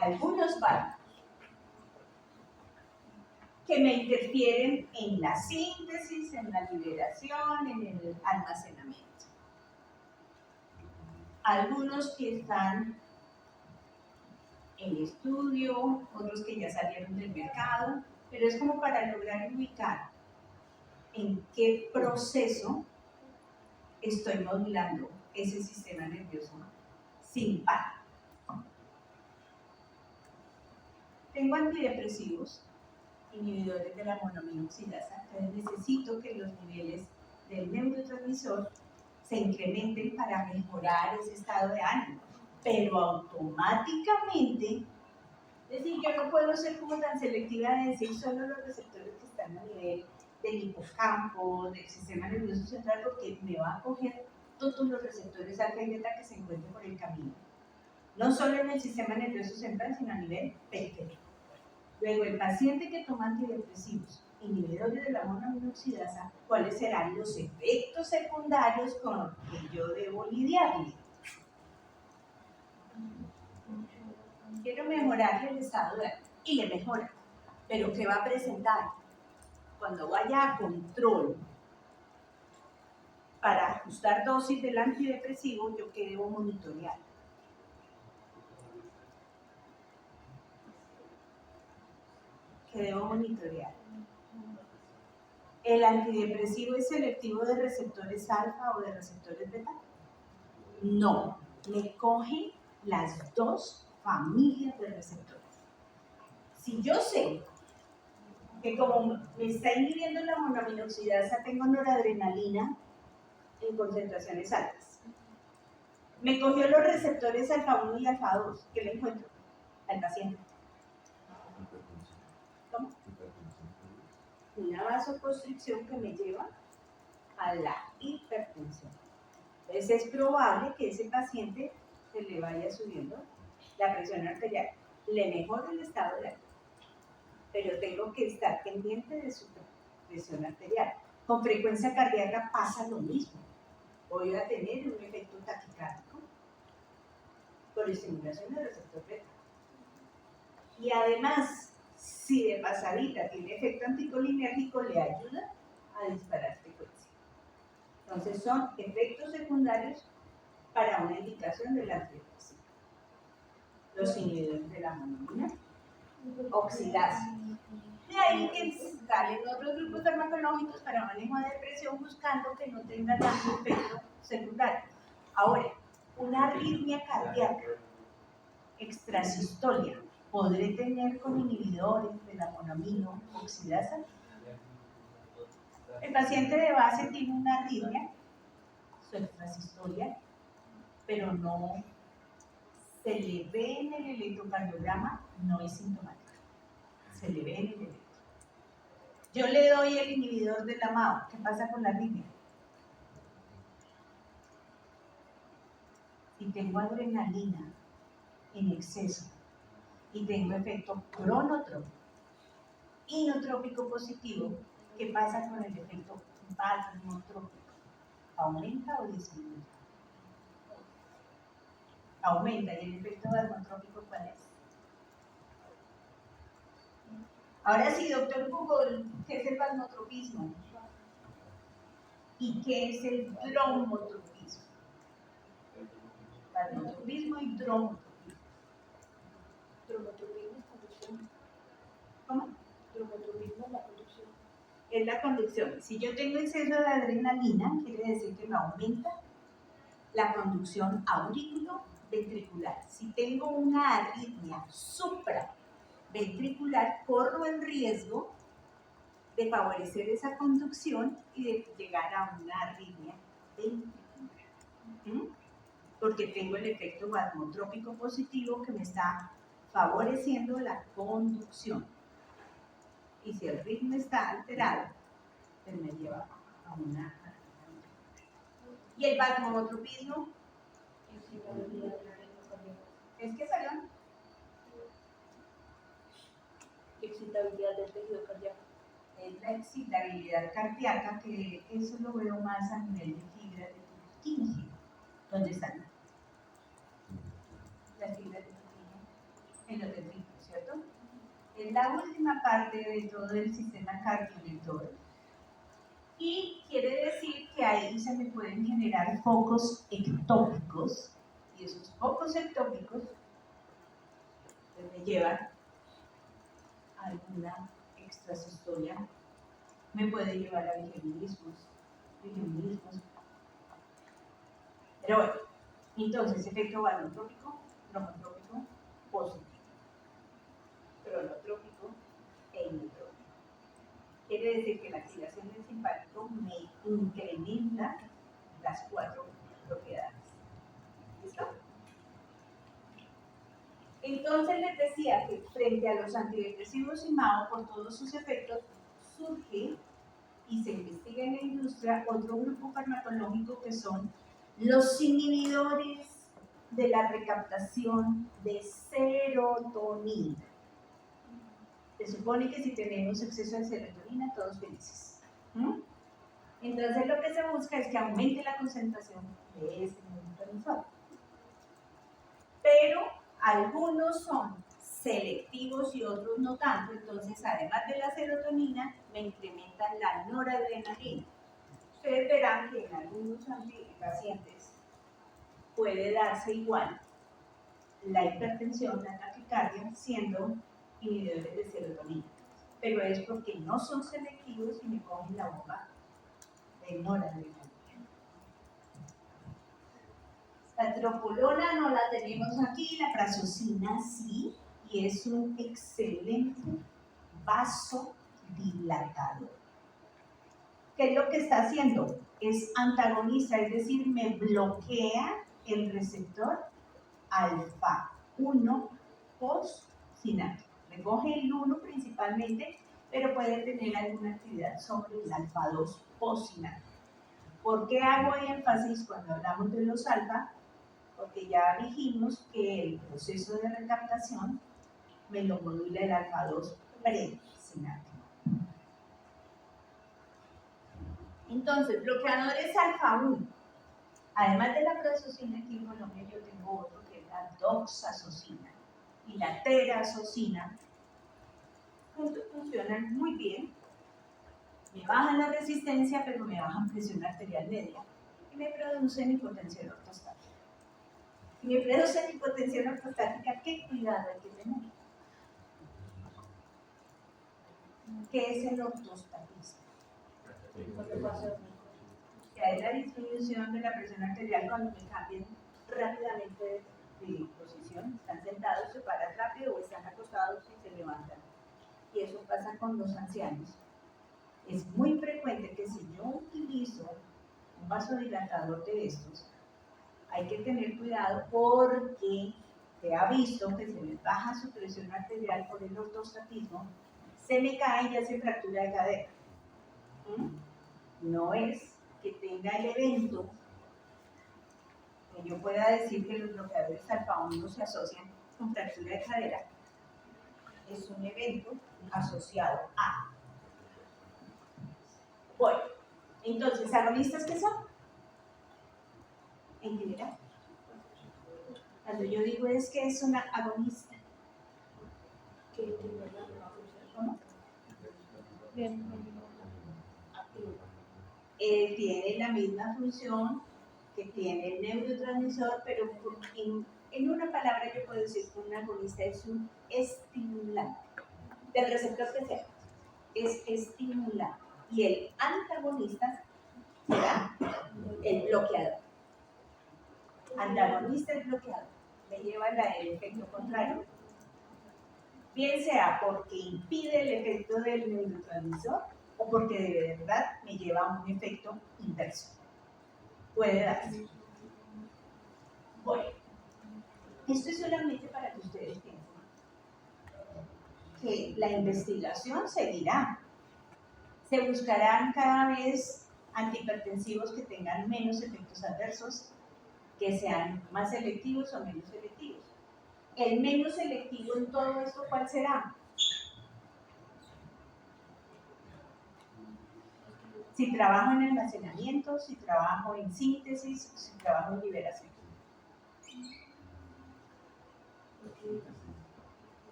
algunos fármacos que me interfieren en la síntesis, en la liberación, en el almacenamiento. Algunos que están en estudio, otros que ya salieron del mercado, pero es como para lograr ubicar en qué proceso estoy modulando ese sistema nervioso simpático. Tengo antidepresivos, inhibidores de la monoamina oxidasa, entonces necesito que los niveles del neurotransmisor se incrementen para mejorar ese estado de ánimo, pero automáticamente, es decir, yo no puedo ser como tan selectiva de decir solo los receptores que están a nivel del hipocampo, del sistema nervioso central, porque me va a coger todos los receptores alfa y beta que se encuentren por el camino, no solo en el sistema nervioso central, sino a nivel periférico. Luego, el paciente que toma antidepresivos, inhibidores de la monoamina oxidasa, ¿cuáles serán los efectos secundarios con los que yo debo lidiarle? Quiero mejorarle el estado de ánimo. y le mejora. Pero ¿qué va a presentar? Cuando vaya a control para ajustar dosis del antidepresivo, yo que debo monitorear. Que debo monitorear. ¿El antidepresivo es selectivo de receptores alfa o de receptores beta? No, me coge las dos familias de receptores. Si yo sé que como me está inhibiendo la monoaminoxidasa, tengo noradrenalina en concentraciones altas. Me cogió los receptores alfa 1 y alfa 2, ¿qué le encuentro al paciente? ¿Cómo? Una vasoconstricción que me lleva a la hipertensión. Entonces es probable que ese paciente se le vaya subiendo la presión arterial. Le mejora el estado de ánimo, pero tengo que estar pendiente de su presión arterial. Con frecuencia cardíaca pasa lo mismo. Voy a tener un efecto taquicárdico por estimulación del receptor beta. Y además, si de pasadita tiene efecto anticolinérgico, le ayuda a disparar frecuencia. Entonces son efectos secundarios para una indicación del antidepresivo. Los inhibidores de la monoamina oxidasa. De ahí que salen otros grupos farmacológicos para manejo de depresión buscando que no tenga tanto efecto secundario. Ahora, una arritmia cardíaca extrasistolia, ¿podré tener con inhibidores de la monoamino oxidasa? El paciente de base tiene una arritmia, su extrasistolia, pero no se le ve en el electrocardiograma, no es sintomática. Se le ve en el electro. Yo le doy el inhibidor de la MAO. ¿Qué pasa con la arritmia? Si tengo adrenalina en exceso y tengo efecto cronotrópico, inotrópico positivo, ¿qué pasa con el efecto vasmotrópico? ¿Aumenta o disminuye? Aumenta. ¿Y el efecto vasmotrópico cuál es? Ahora sí, doctor Google, ¿qué es el vasmotropismo? ¿Y qué es el dromotropismo? Vasmotropismo y dromotropismo. Dromotropismo es conducción. ¿Cómo? Dromotropismo es la conducción. Es la conducción. Si yo tengo exceso de adrenalina, quiere decir que me aumenta la conducción auriculoventricular. Si tengo una arritmia supraventricular, corro el riesgo de favorecer esa conducción y de llegar a una arritmia ventricular. Porque tengo el efecto vasmotrópico positivo que me está favoreciendo la conducción. Y si el ritmo está alterado, pues me lleva a una arritmia. ¿Y el vasmotropismo? ¿Es que, perdón? Excitabilidad del tejido cardíaco. Es la excitabilidad cardíaca, que eso lo veo más a nivel de fibras de Purkinje. ¿Dónde están? Las fibras de Purkinje en los ventrículos, ¿cierto? Es la última parte de todo el sistema cardiolector. Y quiere decir que ahí se me pueden generar focos ectópicos, y esos focos ectópicos pues, me llevan a alguna extrasistolia, me puede llevar a vigeminismos. Pero bueno, entonces efecto vasmotrópico, dromotrópico, positivo, cronotrópico e inotrópico. Quiere decir que la activación del simpático me incrementa las 4 propiedades. ¿Listo? Entonces les decía que frente a los antidepresivos y MAO, por todos sus efectos, surge y se investiga en la industria otro grupo farmacológico que son los inhibidores de la recaptación de serotonina. Se supone que si tenemos exceso de serotonina, todos felices. Entonces lo que se busca es que aumente la concentración de ese neurotransmisor. Pero algunos son selectivos y otros no tanto, entonces además de la serotonina, me incrementan la noradrenalina. Ustedes verán que en algunos pacientes puede darse igual la hipertensión, la taquicardia, siendo inhibidores de serotonina, pero es porque no son selectivos y me cogen la bomba de noradrenalina. La tropolona no la tenemos aquí, la prazosina sí, y es un excelente vasodilatador. ¿Qué es lo que está haciendo? Es antagonista, es decir, me bloquea el receptor alfa 1 postsináptico. Me coge el 1 principalmente, pero puede tener alguna actividad sobre el alfa 2 postsináptico. ¿Por qué hago énfasis cuando hablamos de los alfa? Porque ya dijimos que el proceso de recaptación me lo modula el alfa 2 presináptico. Entonces, bloqueadores alfa 1. Además de la prazosina, aquí en Colombia yo tengo otro que es la doxazosina y la terazosina. Juntos funcionan muy bien. Me bajan la resistencia, pero me bajan presión arterial media y me producen hipotensión ortostática. Si me producen hipotensión ortostática, ¿qué cuidado hay que tener? ¿Qué es el ortostatismo? Que es la disminución de la presión arterial cuando me cambian rápidamente de posición. Están sentados, se paran rápido o están acostados y se levantan. Y eso pasa con los ancianos. Es muy frecuente que si yo utilizo un vasodilatador de estos, hay que tener cuidado porque se ha visto que se les baja su presión arterial por el ortostatismo, se me cae y ya se fractura de cadera. No es que tenga el evento que yo pueda decir que los bloqueadores alfa 1 se asocian con fractura de cadera. Es un evento asociado a. Bueno, entonces, ¿agonistas qué son? En general. Cuando yo digo es que es una agonista. ¿Cómo? Tiene la misma función que tiene el neurotransmisor, pero en una palabra yo puedo decir que un agonista es un estimulante del receptor que sea, es estimulante, y el antagonista será el bloqueador. Antagonista es bloqueador, me lleva el efecto contrario, bien sea porque impide el efecto del neurotransmisor o porque de verdad me lleva a un efecto inverso. Puede darse. Bueno, esto es solamente para que ustedes piensen que la investigación seguirá. Se buscarán cada vez antihipertensivos que tengan menos efectos adversos, que sean más selectivos o menos selectivos. El menos selectivo en todo esto, ¿cuál será? Si trabajo en almacenamiento, si trabajo en síntesis, si trabajo en liberación.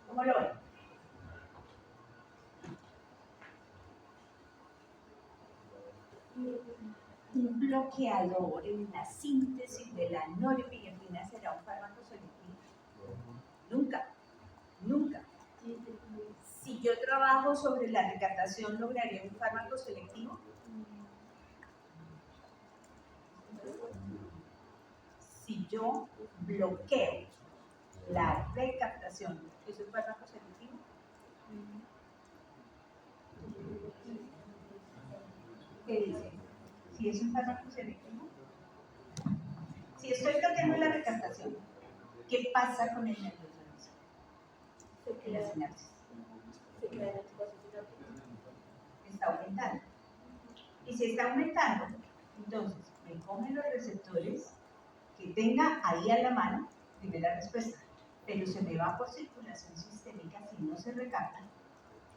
¿Cómo lo ven? Un bloqueador en la síntesis de la norepinefrina será un fármaco selectivo. Nunca, nunca. Si yo trabajo sobre la recaptación, ¿lograría un fármaco selectivo? Si yo bloqueo la recaptación, ¿es un fármaco selectivo? ¿Qué dice? Si es un fármaco selectivo. Si estoy bloqueando la recaptación, ¿qué pasa con el neurotransmisor? En la sinapsis. Está aumentando. Y si está aumentando, entonces me cogen los receptores que tenga ahí a la mano, primera respuesta, pero se me va por circulación sistémica si no se recapta.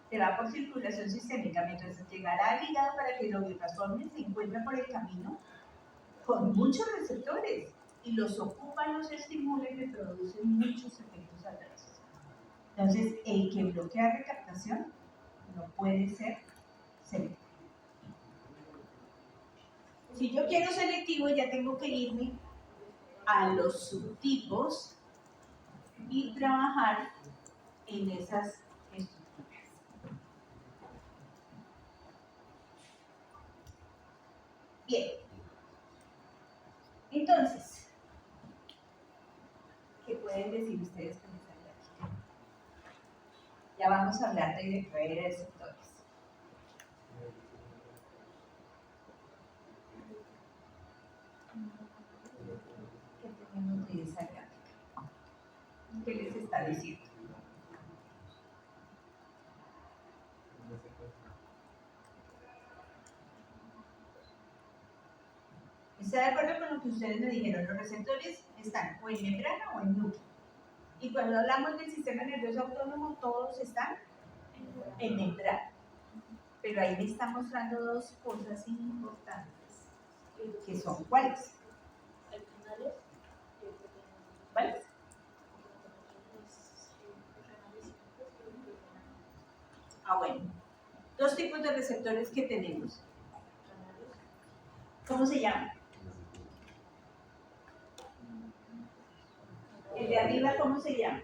Se va por circulación sistémica mientras llegará al hígado para que lo biotransforme, se encuentra por el camino con muchos receptores y los ocupan, los estimulan y le producen muchos efectos adversos. Entonces, el que bloquea recaptación no puede ser selectivo. Si yo quiero selectivo, ya tengo que irme a los subtipos y trabajar en esas estructuras. Bien. Entonces, ¿qué pueden decir ustedes con esta gráfica? Ya vamos a hablar de receptores. ¿Qué tenemos de esa gráfica? ¿Qué les está diciendo? ¿Está de acuerdo con lo que ustedes me dijeron? Los receptores están o en membrana o en núcleo. Y cuando hablamos del sistema nervioso autónomo, todos están en membrana. Pero ahí me está mostrando dos cosas importantes, que son ¿cuáles? ¿Cuáles? Ah, bueno. Dos tipos de receptores que tenemos. ¿Cómo se llaman? El de arriba, ¿cómo se llama?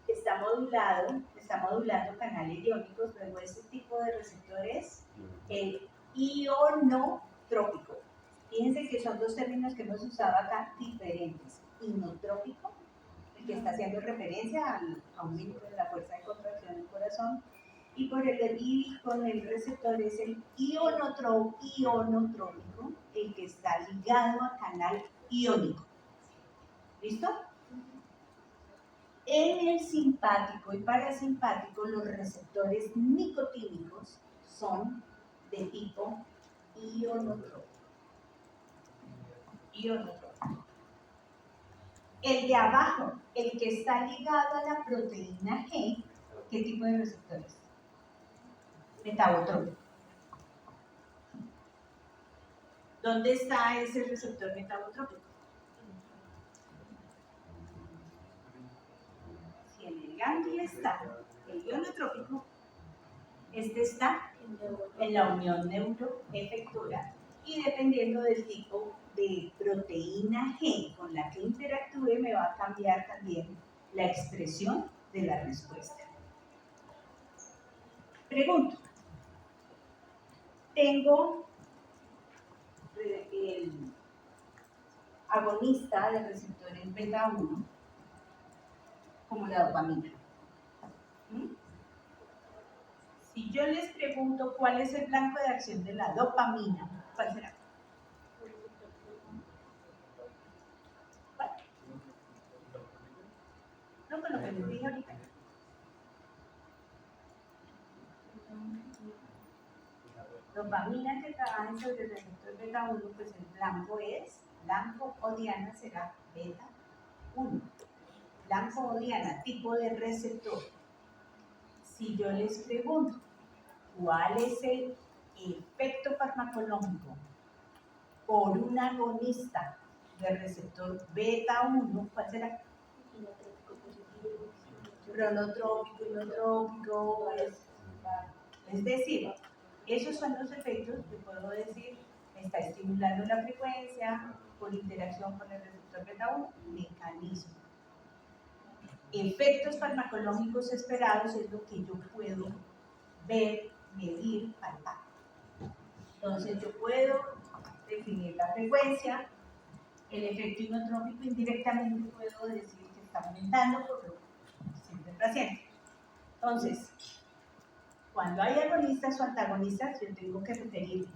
Está modulando canales iónicos. Luego ese tipo de receptores, el ionotrópico. Fíjense que son dos términos que hemos usado acá diferentes. Inotrópico, el que está haciendo referencia al aumento de la fuerza de contracción del corazón, y con el receptor es el ionotrópico, el que está ligado a canal iónico. ¿Listo? En el simpático y parasimpático, los receptores nicotínicos son de tipo ionotrópico. El de abajo, el que está ligado a la proteína G, ¿qué tipo de receptores? Metabotrópico. ¿Dónde está ese receptor metabotrópico? Si en el ganglio está el ionotrópico, este está en la unión neuroefectora, y dependiendo del tipo de proteína G con la que interactúe, me va a cambiar también la expresión de la respuesta. Pregunto, tengo el agonista de receptores beta 1 como la dopamina. Si yo les pregunto cuál es el blanco de acción de la dopamina, ¿cuál será? ¿Cuál? No, con lo que les dije ahorita. Dopamina que trabaja sobre el receptor beta 1, pues el blanco o diana será beta 1. Blanco o diana, tipo de receptor. Si yo les pregunto, ¿cuál es el efecto farmacológico por un agonista del receptor beta 1? ¿Cuál será? Cronotrópico, inotrópico, es decir, esos son los efectos que puedo decir, está estimulando la frecuencia por interacción con el receptor beta 1, mecanismo. Efectos farmacológicos esperados es lo que yo puedo ver, medir, palpar. Entonces yo puedo definir la frecuencia, el efecto inotrópico indirectamente puedo decir que está aumentando por lo que siente el paciente. Entonces, cuando hay agonistas o antagonistas, yo tengo que referir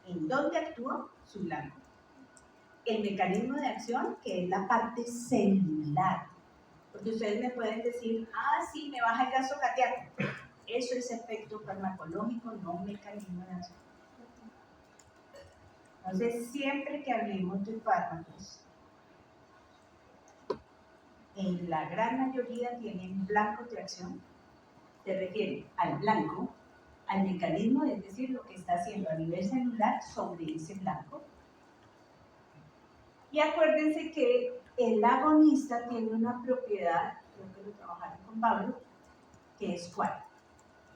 en dónde actúa su blanco, el mecanismo de acción, que es la parte celular. Porque ustedes me pueden decir, sí, me baja el gasto cardíaco. Eso es efecto farmacológico, no mecanismo de acción. Entonces, siempre que hablemos de fármacos, en la gran mayoría tienen blancos de acción. Se refiere al blanco, al mecanismo, es decir, lo que está haciendo a nivel celular sobre ese blanco. Y acuérdense que el agonista tiene una propiedad, creo que lo trabajaron con Pablo, que es ¿cuál?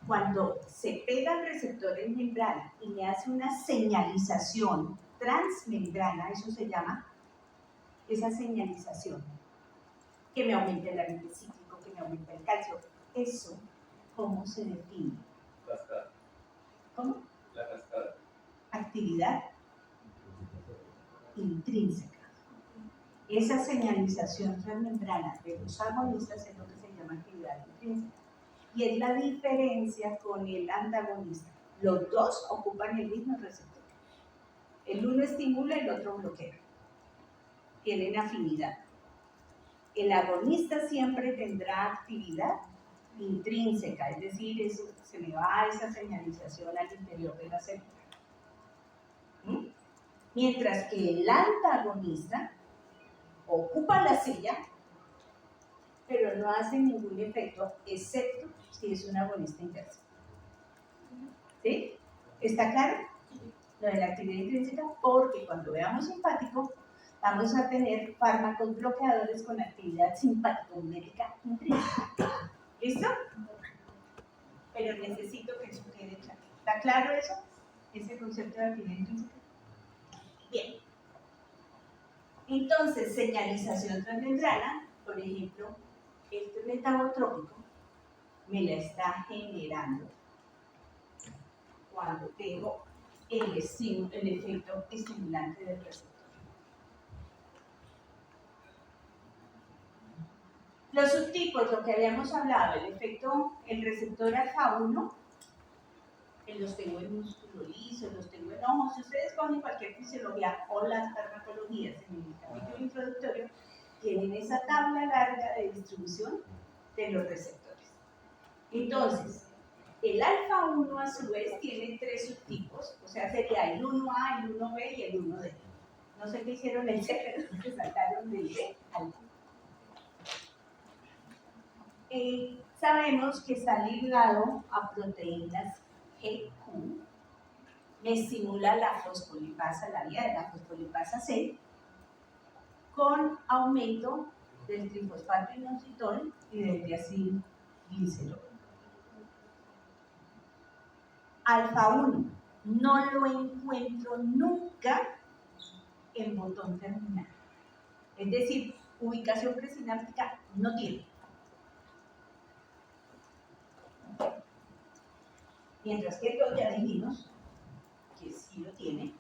Cuando se pega al receptor en membrana y le hace una señalización transmembrana, eso se llama, esa señalización, que me aumenta el AMP cíclico, que me aumenta el calcio. Eso, ¿cómo se define? Cascada. ¿Cómo? La cascada. Actividad intrínseca. Esa señalización transmembrana de los agonistas es lo que se llama actividad intrínseca. Y es la diferencia con el antagonista. Los dos ocupan el mismo receptor. El uno estimula y el otro bloquea. Tienen afinidad. El agonista siempre tendrá actividad intrínseca, es decir, eso, se le va esa señalización al interior de la célula. Mientras que el antagonista ocupa la silla, pero no hace ningún efecto, excepto si es un agonista inverso. ¿Sí? ¿Está claro? Lo de la actividad intrínseca, porque cuando veamos simpático, vamos a tener fármacos bloqueadores con actividad simpático-mimética intrínseca. ¿Listo? Pero necesito que eso quede claro. ¿Está claro eso? Ese concepto de actividad intrínseca. Bien. Entonces, señalización transmembrana, por ejemplo, este metabotrópico me la está generando cuando tengo el efecto estimulante del receptor. Los subtipos, lo que habíamos hablado, el receptor alfa 1, los tengo en músculo liso, los tengo en ojos. Si ustedes cogen cualquier fisiología o las farmacologías en el capítulo introductorio, tienen esa tabla larga de distribución de los receptores. Entonces, el alfa 1 a su vez tiene 3 subtipos, o sea, sería el 1A, el 1B y el 1D. No sé qué hicieron el C, pero que saltaron del B al D. Sabemos que está ligado a proteínas GQ, me estimula la fosfolipasa, la vía de la fosfolipasa C, con aumento del trifosfato inositol y del diacilglicerol. Alfa 1 no lo encuentro nunca en botón terminal. Es decir, ubicación presináptica no tiene. Mientras que el ya dijimos que sí lo tiene.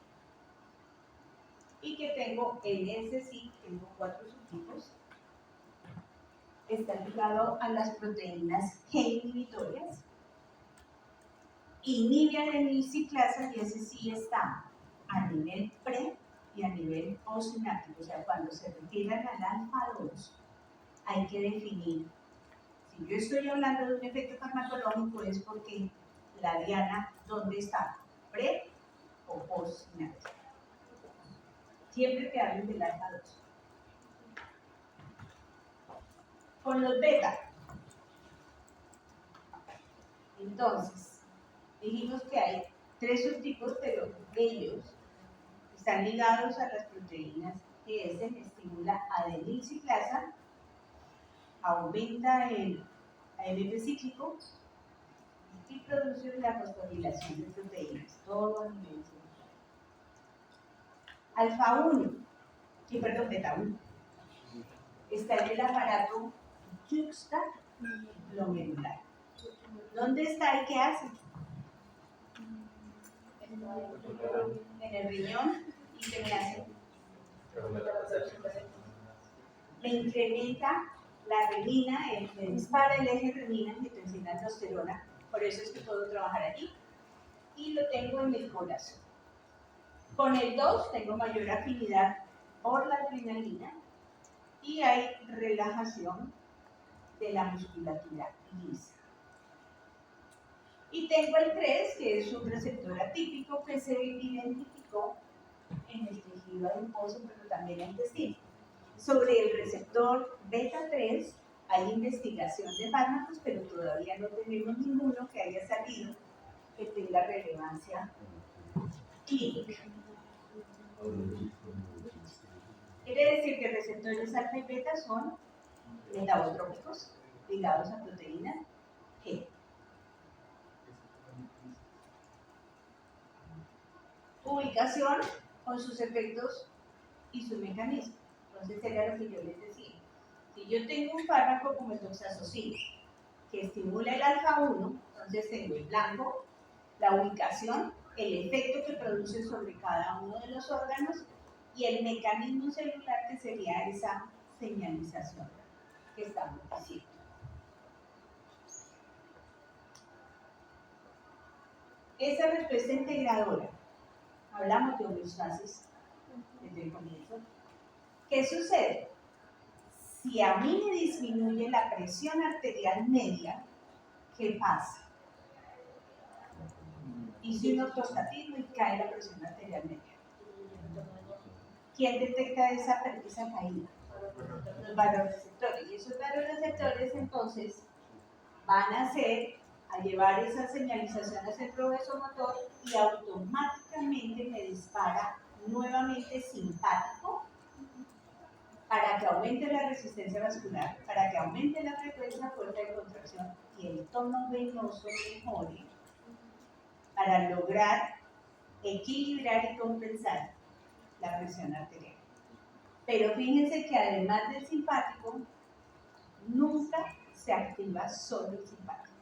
Y que tengo en ese sí, tengo 4 subtipos. Está ligado a las proteínas G inhibitorias. Inhibe adenilciclasa y ese sí está a nivel pre y a nivel postsináptico. O sea, cuando se refieran al alfa 2, hay que definir. Si yo estoy hablando de un efecto farmacológico es porque la diana, ¿dónde está? ¿Pre o postsináptico? Siempre que hablen del alfa 2. Con los beta. Entonces, dijimos que hay 3 subtipos, pero ellos están ligados a las proteínas que estimula adenilciclasa, aumenta el AMP cíclico y produce la fosforilación de proteínas, todo a nivel celular. Alfa 1, beta 1, está en el aparato juxtaglomerular. ¿Dónde está y qué hace? En el riñón. ¿Y qué me hace? Me incrementa la renina, me dispara el eje renina, angiotensina, aldosterona, por eso es que puedo trabajar allí. Y lo tengo en el corazón. Con el 2 tengo mayor afinidad por la adrenalina y hay relajación de la musculatura lisa. Y tengo el 3, que es un receptor atípico que se identificó en el tejido adiposo, pero también en el intestino. Sobre el receptor beta 3 hay investigación de fármacos, pero todavía no tenemos ninguno que haya salido que tenga relevancia clínica. Quiere decir que receptores alfa y beta son metabotrópicos ligados a proteína G. Ubicación con sus efectos y su mecanismo. Entonces era lo que yo les decía. Si yo tengo un fármaco como el doxazocina que estimula el alfa-1, entonces tengo en blanco la ubicación, el efecto que produce sobre cada uno de los órganos y el mecanismo celular que sería esa señalización que estamos diciendo. Esa respuesta integradora, hablamos de homeostasis desde el comienzo. ¿Qué sucede? Si a mí me disminuye la presión arterial media, ¿qué pasa? Hice un ortostatismo y cae la presión arterial media. ¿Quién detecta esa caída? Los vasoreceptores. Y esos vasoreceptores entonces van a llevar esa señalización al centro vasomotor y automáticamente me dispara nuevamente simpático para que aumente la resistencia vascular, para que aumente la frecuencia fuerte de contracción y el tono venoso mejore para lograr equilibrar y compensar la presión arterial. Pero fíjense que además del simpático, nunca se activa solo el simpático.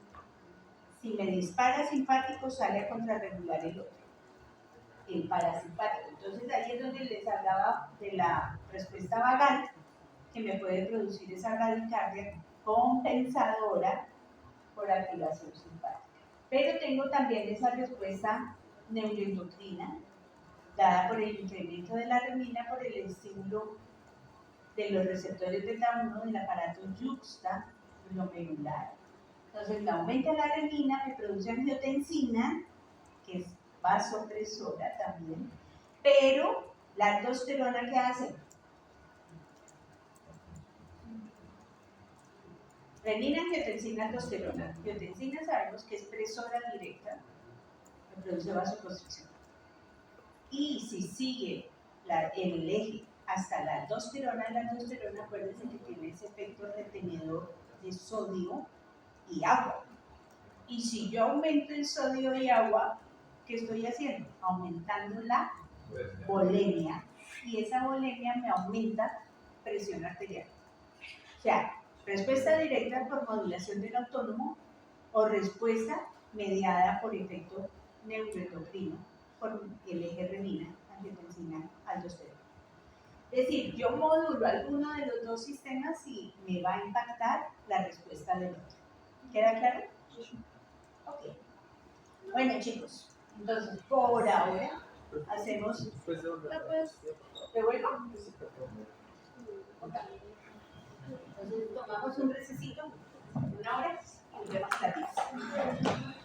Si me dispara simpático, sale a contrarregular el otro, el parasimpático. Entonces ahí es donde les hablaba de la respuesta vagal, que me puede producir esa bradicardia compensadora por activación simpática. Pero tengo también esa respuesta neuroendocrina, dada por el incremento de la renina por el estímulo de los receptores beta-1 del aparato yuxta glomerular. Entonces, me aumenta la renina, me produce angiotensina, que es vasopresora también, pero la aldosterona, ¿qué hace? Renina, angiotensina, aldosterona. Angiotensina sabemos que es presora directa, me produce vasoconstricción. Y si sigue en el eje hasta la aldosterona, acuérdense que tiene ese efecto retenedor de sodio y agua. Y si yo aumento el sodio y agua, ¿qué estoy haciendo? Aumentando la volemia. Y esa volemia me aumenta presión arterial. O sea, respuesta directa por modulación del autónomo o respuesta mediada por efecto neuroendocrino por el eje renina, angiotensina, aldosterona. Es decir, yo modulo alguno de los dos sistemas y me va a impactar la respuesta del otro. ¿Queda claro? Ok. Bueno, chicos, entonces por ahora hacemos. ¿Te vuelvo? Ok. Entonces tomamos un recesito, 1 hora, y nos vemos la pizza.